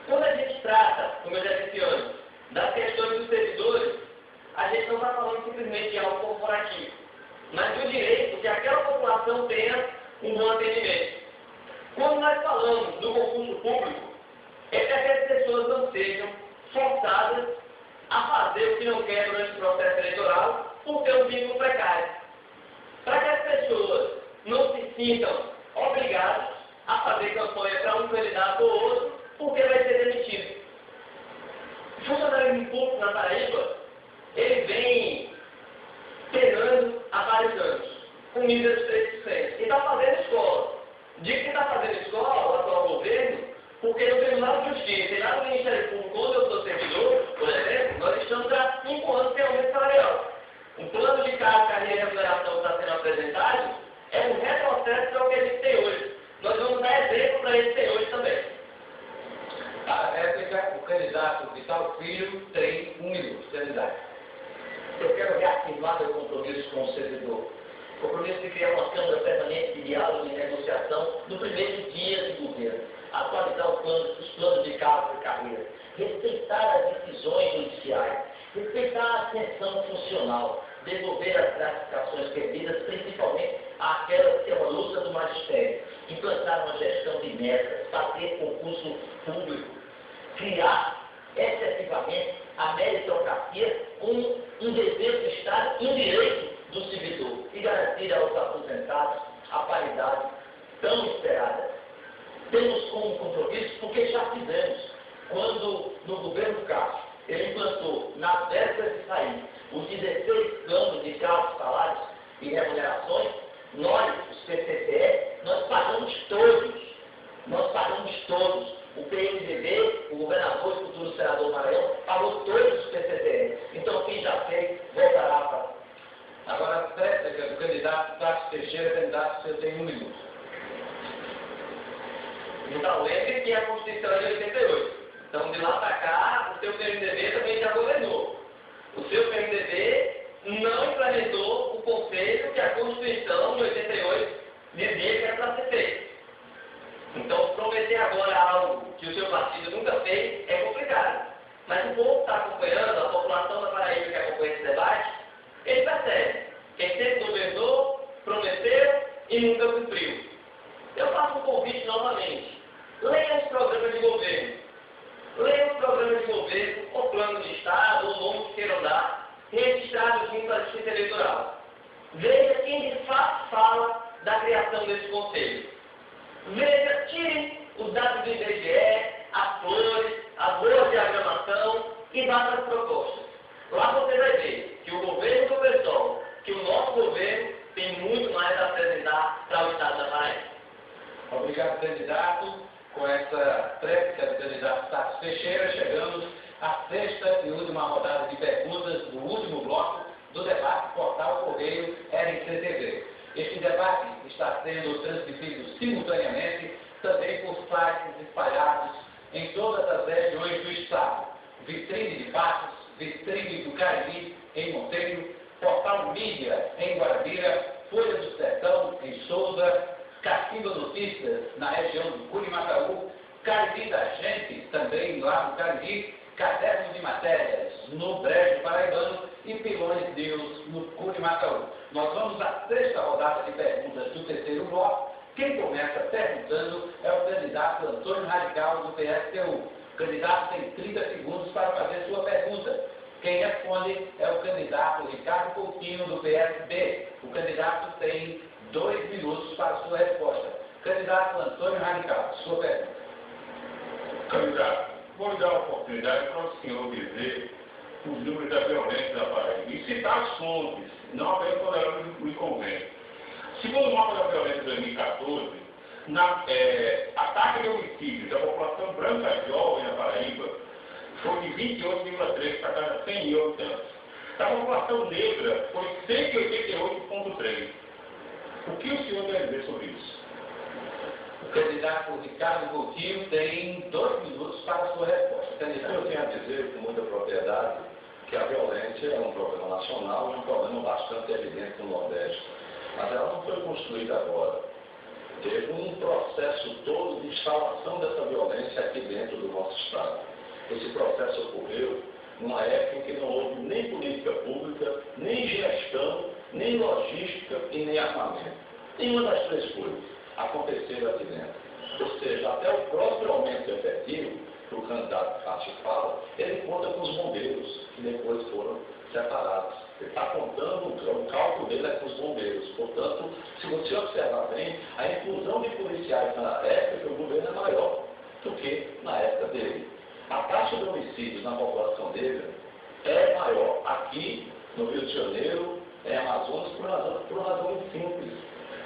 Quando a gente trata, como eu já disse antes, das questões dos servidores, a gente não está falando simplesmente de algo corporativo, mas do direito que aquela população tenha um bom atendimento. Quando nós falamos do concurso público, é que as pessoas não sejam forçadas a fazer o que não quer durante o processo eleitoral por ter um vínculo precário. Para que as pessoas não se sintam obrigadas a fazer campanha para um candidato ou outro, porque vai ser demitido. O funcionalismo público na Paraíba, ele vem penando há vários anos, com nível de 3%. E está fazendo escola. Digo que está fazendo escola, o atual governo, Porque no Tribunal de Justiça e lá no Ministério Público, quando eu sou servidor, por exemplo, nós estamos há 5 anos sem aumento salarial. Um plano de cargo, carreira e remuneração que está sendo apresentado é um retrocesso para o que a gente tem hoje. Nós vamos dar exemplo para eles ter hoje também. A réplica, o candidato Vital Filho tem 1 minuto. Candidato. Eu quero reafirmar meu compromisso com o servidor. O compromisso de criar uma Câmara permanente de diálogo e negociação no primeiro dia de governo. Atualizar os planos de cargo e carreira. Respeitar as decisões judiciais. Respeitar a ascensão funcional. Devolver as gratificações perdidas, principalmente aquelas que é uma luta do magistério. Implantar uma gestão de metas. Fazer concurso público. Criar efetivamente a meritocracia como um dever do Estado e um direito do servidor e garantir aos aposentados a paridade tão esperada. Temos como compromisso, porque já fizemos, quando no governo Castro ele implantou, nas vésperas de sair, os 16 planos de cargos, salários e remunerações, nós, os PCCE, nós pagamos todos. Nós pagamos todos. O PMDB, o governador e futuro senador Maranhão, pagou todos os PCCE. Então, quem já fez, voltará para. Agora, a réplica do candidato Tasso Teixeira, candidato, você tem 1 minuto. Então, lembre que a Constituição é de 88. Então, de lá para cá, o seu PMDB também já governou. O seu PMDB não implementou o conceito que a Constituição de 88 dizia que era para ser feito. Então, prometer agora algo que o seu partido nunca fez é complicado. Mas o povo está acompanhando, a população da Paraíba que acompanha esse debate, ele percebe. Quem sempre governou, prometeu e nunca cumpriu. Eu faço um convite novamente. Leia os programas de governo. Leia os programas de governo, ou plano de Estado, ou nome que queiram dar, registrados junto à Justiça Eleitoral. Veja quem de fato fala da criação desse conselho. Veja, tire os dados do IBGE, as flores, as boas diagramação e vá para as propostas. Lá você vai ver que o governo do PSOL, que o nosso governo tem muito mais a apresentar para o Estado da Paraíba. Obrigado, candidato. Com essa réplica do candidato Tasso Teixeira, chegamos à 6ª e última rodada de perguntas do último bloco do debate Portal Correio RCTV. Este debate está sendo transmitido simultaneamente também por sites espalhados em todas as regiões do Estado. Vitrine de Passos, Vitrine do Cariri, em Monteiro, Portal Mídia, em Guarabira, Folha do Sertão, em Souza, Cacimba Notícias, na região do Curimataú, Cariri da Gente, também lá no Cariri, Caderno de Matérias, no Brejo Paraibano e Pilões News, no Curimataú. Nós vamos à 6ª rodada de perguntas do 3º bloco. Quem começa perguntando é o candidato Antônio Radical, do PSTU. O candidato tem 30 segundos para fazer sua pergunta. Quem responde é o candidato Ricardo Coutinho, do PSB. O candidato tem 2 minutos para sua resposta. Candidato Antônio Radical, sua pergunta. Candidato, vou lhe dar a oportunidade para o senhor dizer os números da violência da Paraíba e citar as fontes, não apenas quando ela me convém. Segundo o mapa da violência de 2014, a taxa de homicídios da população branca jovem na Paraíba foi de 28,3 para cada 100 mil habitantes. Da população negra foi 188,3. O que o senhor deve dizer sobre isso? O candidato Ricardo Coutinho tem 2 minutos para sua resposta. Candidato. Eu tenho a dizer com muita propriedade que a violência é um problema nacional e um problema bastante evidente no Nordeste. Mas ela não foi construída agora. Teve um processo todo de instalação dessa violência aqui dentro do nosso Estado. Esse processo ocorreu numa época em que não houve nem política pública, nem gestão, nem logística e nem armamento. Nenhuma das 3 coisas aconteceram aqui dentro. Ou seja, até o próprio aumento efetivo, que o candidato Cássio fala, ele conta com os bombeiros, que depois foram separados. Ele está contando, o cálculo dele é com os bombeiros. Portanto, se você observar bem, a inclusão de policiais na época do governo é maior do que na época dele. A taxa de homicídios na população negra é maior aqui no Rio de Janeiro, em Amazonas, por razão simples.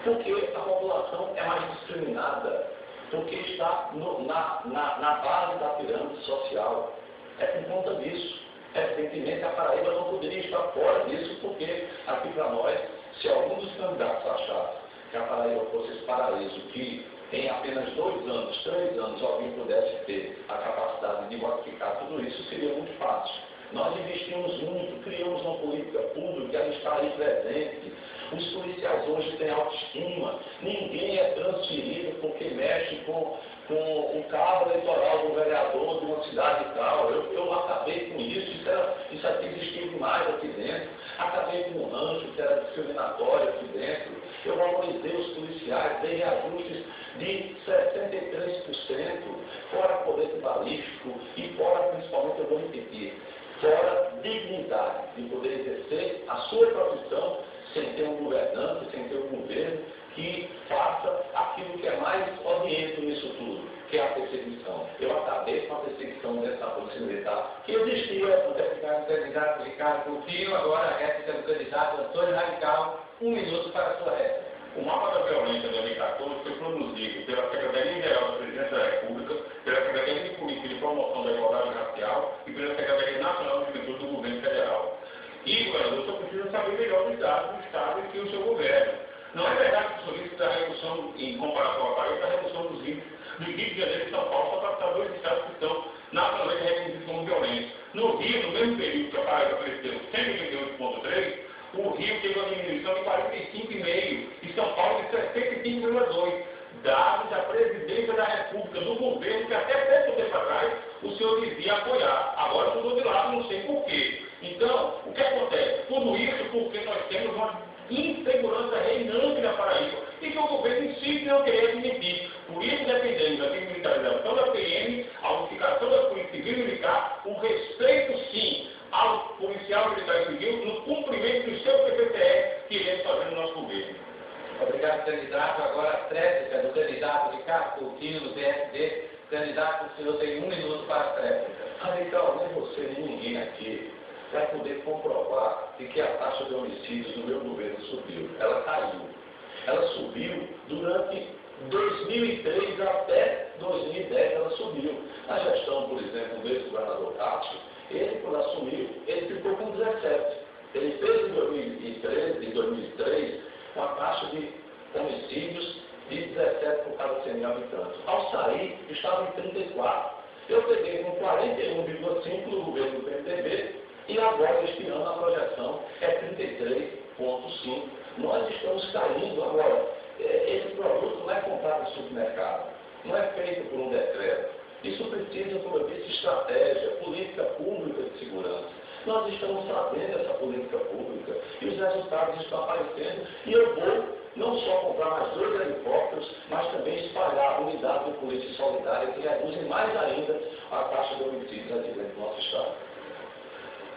Porque a população é mais discriminada. porque está na base da pirâmide social. É por conta disso. Evidentemente, a Paraíba não poderia estar fora disso, porque aqui para nós, se algum dos candidatos achasse que a Paraíba fosse esse paraíso que em apenas 2 anos, 3 anos, alguém pudesse ter a capacidade de modificar tudo isso, seria muito fácil. Nós investimos muito, criamos uma política pública, ela está aí presente. Os policiais hoje têm autoestima, ninguém é transferido porque mexe com o carro eleitoral do vereador de uma cidade e tal. Eu acabei com isso aqui existia demais aqui dentro. Acabei com o rancho, que era discriminatório aqui dentro. Eu valorizei os policiais, dei reajustes de 63%, fora colete balístico e fora, principalmente, eu vou repetir, fora dignidade de poder exercer a sua profissão sem ter um governante, sem ter um governo que faça aquilo que é mais oriente nisso tudo, que é a perseguição. Eu acabei com a perseguição dessa polícia militar que existia. O candidato Ricardo Coutinho, agora a réplica do candidato Antônio Radical, 1 minuto para a sua réplica. O mapa da violência de 2014 foi produzido pela Secretaria-Geral da Presidência da República, pela Secretaria de Política de Promoção da Igualdade Racial e pela Secretaria Nacional de Juventude do Governo Federal. E, governador, só precisa saber melhor os dados do Estado e o seu governo. Não é verdade que o senhor disse da redução, em comparação à Paraíba, da redução dos índices do Rio de Janeiro e São Paulo, só para 2 estados que estão nacionalmente reconhecidos como violentos. No Rio, no mesmo período que a Paraíba cresceu 128,3%, o Rio teve uma diminuição de 45,5% e São Paulo de 65,2%. Dados da Presidência da República, do governo, que até pouco tempo atrás o senhor dizia apoiar. Agora mudou de lado, não sei porquê. Então, o que acontece? Tudo isso porque nós temos uma insegurança reinante na Paraíba e que o governo insiste em não querer admitir. Por isso, dependendo da militarização da PM, a unificação da Polícia Civil e Militar, o respeito, sim, ao policial militar e civil no cumprimento do seu PPTE que ele está fazendo no nosso governo. Obrigado, candidato. Agora a tréplica do candidato Ricardo Coutinho, do PSD. Candidato, o senhor tem 1 minuto para a tréplica. Radical, nem você nem ninguém aqui vai poder comprovar de que a taxa de homicídios no meu governo subiu. Ela caiu. Ela subiu durante 2003 até 2010, ela subiu. Na gestão, por exemplo, do ex-governador Cássio, ele, quando assumiu, ele ficou com 17. Ele fez em 2003, uma taxa de homicídios de 17 por cada 100 mil habitantes. Ao sair, estava em 34. Eu peguei com 41,5 no governo do PMDB e agora, este ano, a projeção é 33,5. Nós estamos caindo agora. Esse produto não é comprado no supermercado, não é feito por um decreto. Isso precisa, como eu disse, estratégia, política pública de segurança. Nós estamos fazendo essa política pública e os resultados estão aparecendo. E eu vou não só comprar mais 2 helicópteros, mas também espalhar a unidade de polícia solidária que reduzem mais ainda a taxa de homicídios aqui dentro do nosso estado.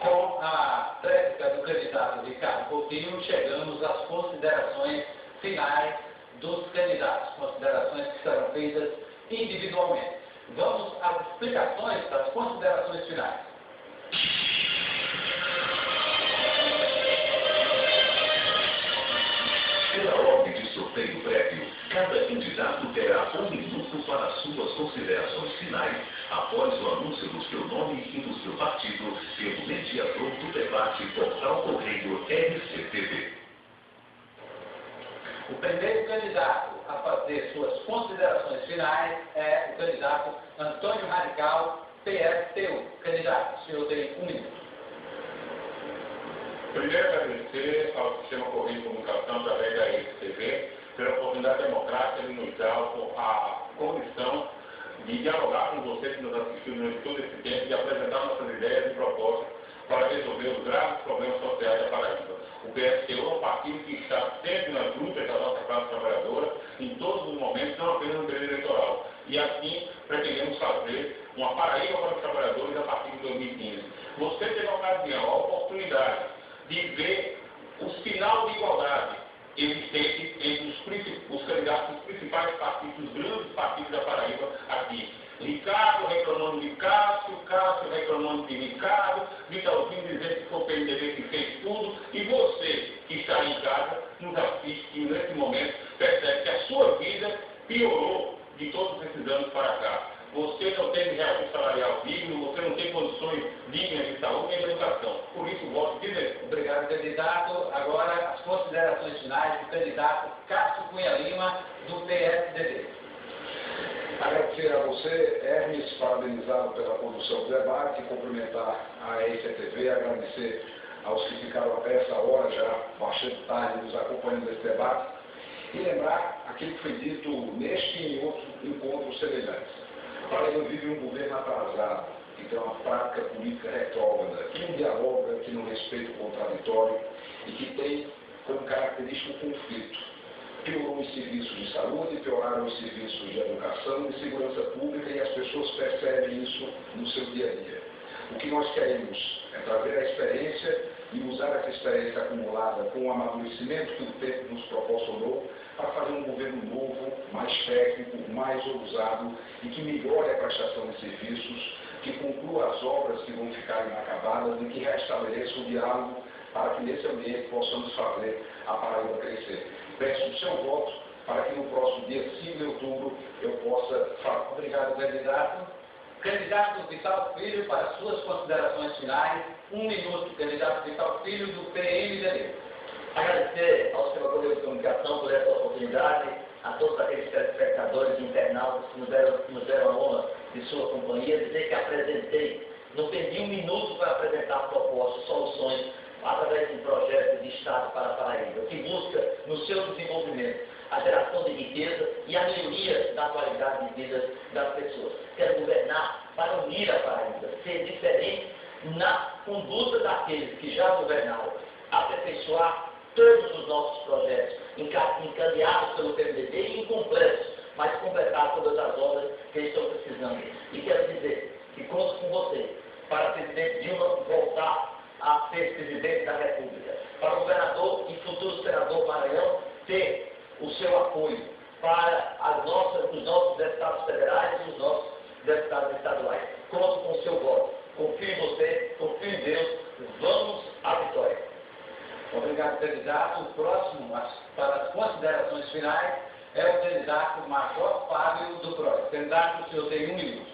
Com a tréplica do candidato Ricardo Coutinho, chegamos às considerações finais dos candidatos, considerações que serão feitas individualmente. Vamos às explicações das considerações finais. Pela ordem de sorteio prévio, cada candidato terá 1 minuto para suas considerações finais após o anúncio do seu nome e do seu partido pelo mediador do debate Portal Correio RCTV. O primeiro candidato a fazer suas considerações finais é o candidato Antônio Radical, PSTU. Candidato, o senhor tem 1 minuto. Primeiro, agradecer ao Sistema Correio de Comunicação, através da RCTV, pela oportunidade democrática de nos dar a condição de dialogar com vocês que nos assistiram durante todo esse tempo, de apresentar nossas ideias e propostas para resolver os graves problemas sociais da Paraíba. O PSTU é um partido que está sempre nas lutas da nossa classe trabalhadora, em todos os momentos, não apenas no período eleitoral. E assim, pretendemos fazer uma Paraíba para os trabalhadores a partir de 2015. Você teve a ocasião, a oportunidade de ver o sinal de igualdade existente entre os candidatos dos principais partidos, dos grandes partidos da Paraíba aqui. Ricardo reclamando de Cássio, Cássio reclamando de Ricardo, Vitalzinho dizendo que foi o PMDB que fez tudo, e você que está em casa, nos assiste e nesse momento percebe que a sua vida piorou de todos esses anos para cá. Você não tem reajuste salarial digno, você não tem condições dignas de saúde e de educação. Por isso, voto diverso. Obrigado, candidato. Agora, as considerações finais do candidato Cássio Cunha Lima, do PSDB. Agradecer a você, Hermes, parabenizá-lo pela condução do debate, cumprimentar a ECTV, agradecer aos que ficaram até essa hora, já bastante tarde, nos acompanhando nesse debate, e lembrar aquilo que foi dito neste e em outros encontros semelhantes. A Paraíba vive um governo atrasado, que tem uma prática política retrógrada, que não dialoga, que não respeita o contraditório e que tem como característica o conflito. Piorou os serviços de saúde, pioraram os serviços de educação e segurança pública e as pessoas percebem isso no seu dia a dia. O que nós queremos é trazer a experiência e usar essa experiência acumulada com o amadurecimento que o tempo nos proporcionou para fazer um governo novo, mais técnico, mais ousado e que melhore a prestação de serviços, que conclua as obras que vão ficar inacabadas e que restabeleça o diálogo para que nesse ambiente possamos fazer a Paraíba crescer. Peço o seu voto para que no próximo dia 5 de outubro eu possa falar. Obrigado, candidato. Candidato Vital Filho, para suas considerações finais. 1 minuto, candidato Vital Filho, do PMDB. Agradecer ao senhor Correio de Comunicação por essa oportunidade, a todos aqueles telespectadores e internautas que nos deram a honra de sua companhia, dizer que apresentei, não perdi um minuto para apresentar propostas, soluções, através de um projeto de Estado para a Paraíba, que busca, no seu desenvolvimento, a geração de riqueza e a melhoria da qualidade de vida das pessoas. Quero governar para unir a Paraíba, ser diferente na conduta daqueles que já governaram, aperfeiçoar todos os nossos projetos, encadeados pelo PMDB e incompletos, mas completar todas as obras que eles estão precisando. E quero dizer que conto com você para o presidente Dilma voltar a ser presidente da República, para o governador e futuro senador Maranhão ter o seu apoio para os nossos deputados federais e os nossos deputados estaduais. Conto com o seu voto. Confio em você, confio em Deus. Vamos à vitória. Obrigado, candidato. O próximo, para as considerações finais, é o candidato Major Fábio do PROS. Candidato, o senhor tem 1 minuto.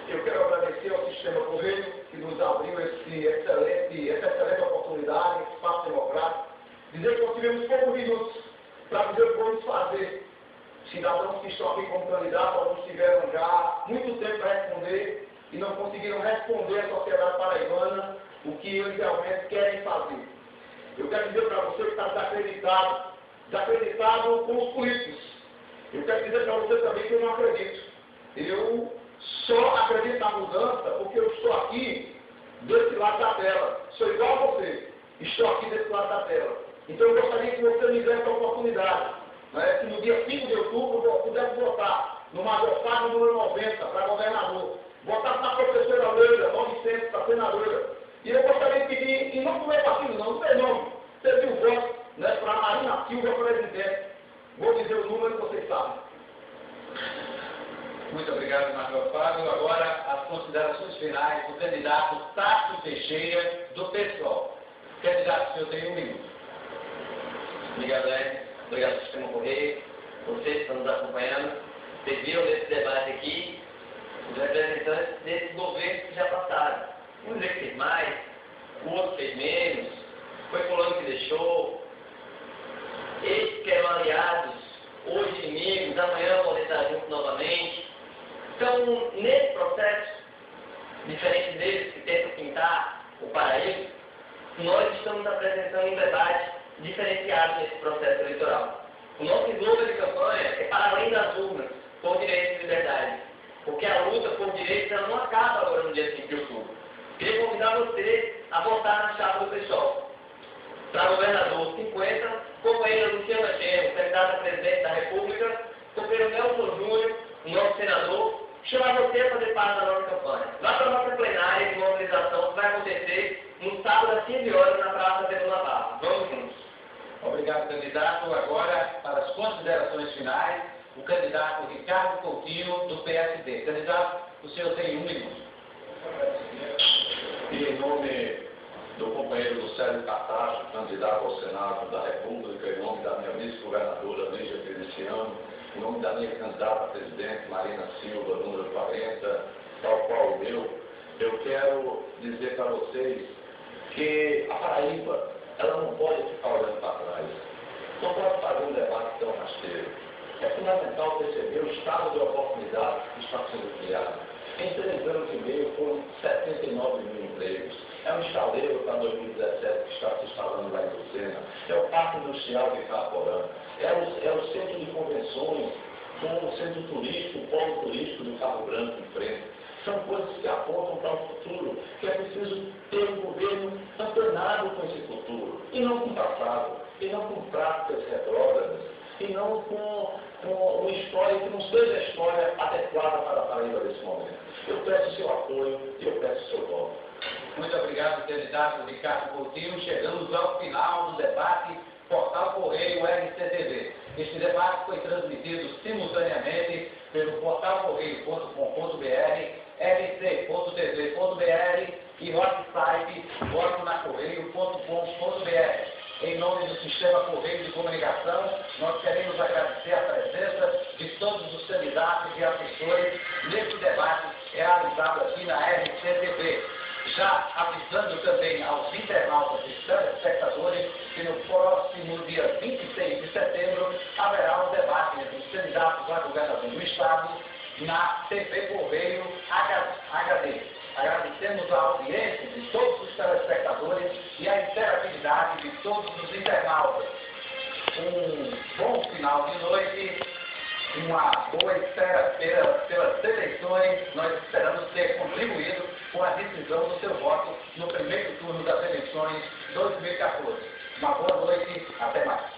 Eu quero agradecer ao Sistema Correio que nos abriu essa excelente oportunidade, esse espaço democrático. Dizer que nós tivemos poucos minutos para dizer o que vamos fazer. Cidadãos que estão aqui como candidatos, alguns tiveram já muito tempo para responder e não conseguiram responder à sociedade paraibana o que eles realmente querem fazer. Eu quero dizer para você que está desacreditado com os políticos. Eu quero dizer para você também que eu não acredito. Eu só acredito na mudança porque eu estou aqui desse lado da tela. Sou igual a você. Estou aqui desse lado da tela. Então eu gostaria que você me desse a oportunidade, né, que no dia 5 de outubro eu pudesse votar no Major Fábio número 90 para governador. Votar na professora Leila, nome centro para senadora. E eu gostaria de pedir, em nome do meu partido, não do meu nome, pedir o voto, né, para Marina Silva, presidente. Vou dizer o número que vocês sabem. Muito obrigado, Major Fábio. Agora, as considerações finais do candidato Tássio Teixeira, do PSOL. Candidato, o senhor tem 1 minuto. Obrigado, Hermes. Obrigado, Sistema Correio. Vocês que estão nos acompanhando. Vocês viram nesse debate aqui os representantes desses governos que já passaram. Um dizer que fez mais, o outro fez menos, foi fulano que deixou. Eles que eram aliados, hoje inimigos, amanhã podem estar juntos novamente. Então, nesse processo, diferente deles que tentam pintar o paraíso, nós estamos apresentando um debate diferenciado nesse processo eleitoral. O nosso slogan de campanha é para além das urnas, por direitos e liberdade. Porque a luta por direitos ela não acaba agora no dia 5 de outubro. Queria convidar você a votar na chapa do PSOL. Para governador 50, companheira Luciana Genro, candidata a presidente da República, companheiro Nelson Júnior, o nosso senador, chamar você a fazer parte da nossa campanha. Lá para a nossa plenária de mobilização que vai acontecer no sábado às 15 horas na Praça de Lula Barra. Vamos juntos. Obrigado, candidato. Agora, para as considerações finais, o candidato Ricardo Coutinho, do PSD. Candidato, o senhor tem 1 minuto. E em nome do companheiro Lucélio Cartacho, candidato ao Senado da República, em nome da minha vice-governadora Lígia Feliciano, em nome da minha candidata a presidente, Marina Silva, número 40, tal qual o meu, eu quero dizer para vocês que a Paraíba, ela não pode ficar olhando para trás. Não pode fazer um debate tão rasteiro. É fundamental perceber o estado de oportunidade que está sendo criado. Em 3 anos e meio foram 79 mil empregos. É um estaleiro para 2017 que está se instalando lá em Lucena. É o Parque Industrial de Itaporã. É o centro de convenções, com o centro turístico, o polo turístico do Cabo Branco em frente. São coisas que apontam para o futuro, que é preciso ter um governo antenado com esse futuro, e não com o passado, e não com práticas retrógradas, e não com uma história que não seja a história adequada para a Paraíba desse momento. Eu peço seu apoio e eu peço seu voto. Muito obrigado, candidato Ricardo Coutinho. Chegamos ao final do debate Portal Correio RCTV. Este debate foi transmitido simultaneamente pelo portalcorreio.com.br, rc.tv.br e nosso site votonacorreio.com.br. Em nome do Sistema Correio de Comunicação, nós queremos agradecer a presença de todos os candidatos e assessores neste debate realizado aqui na RCTV. Já avisando também aos internautas e telespectadores que no próximo dia 26 de setembro haverá um debate entre os candidatos a governador do Estado na TV Correio HD. Agradecemos a audiência de todos os telespectadores e a interatividade de todos os internautas. Um bom final de noite, uma boa espera pelas eleições. Nós esperamos ter contribuído com a decisão do seu voto no primeiro turno das eleições 2014. Uma boa noite, até mais.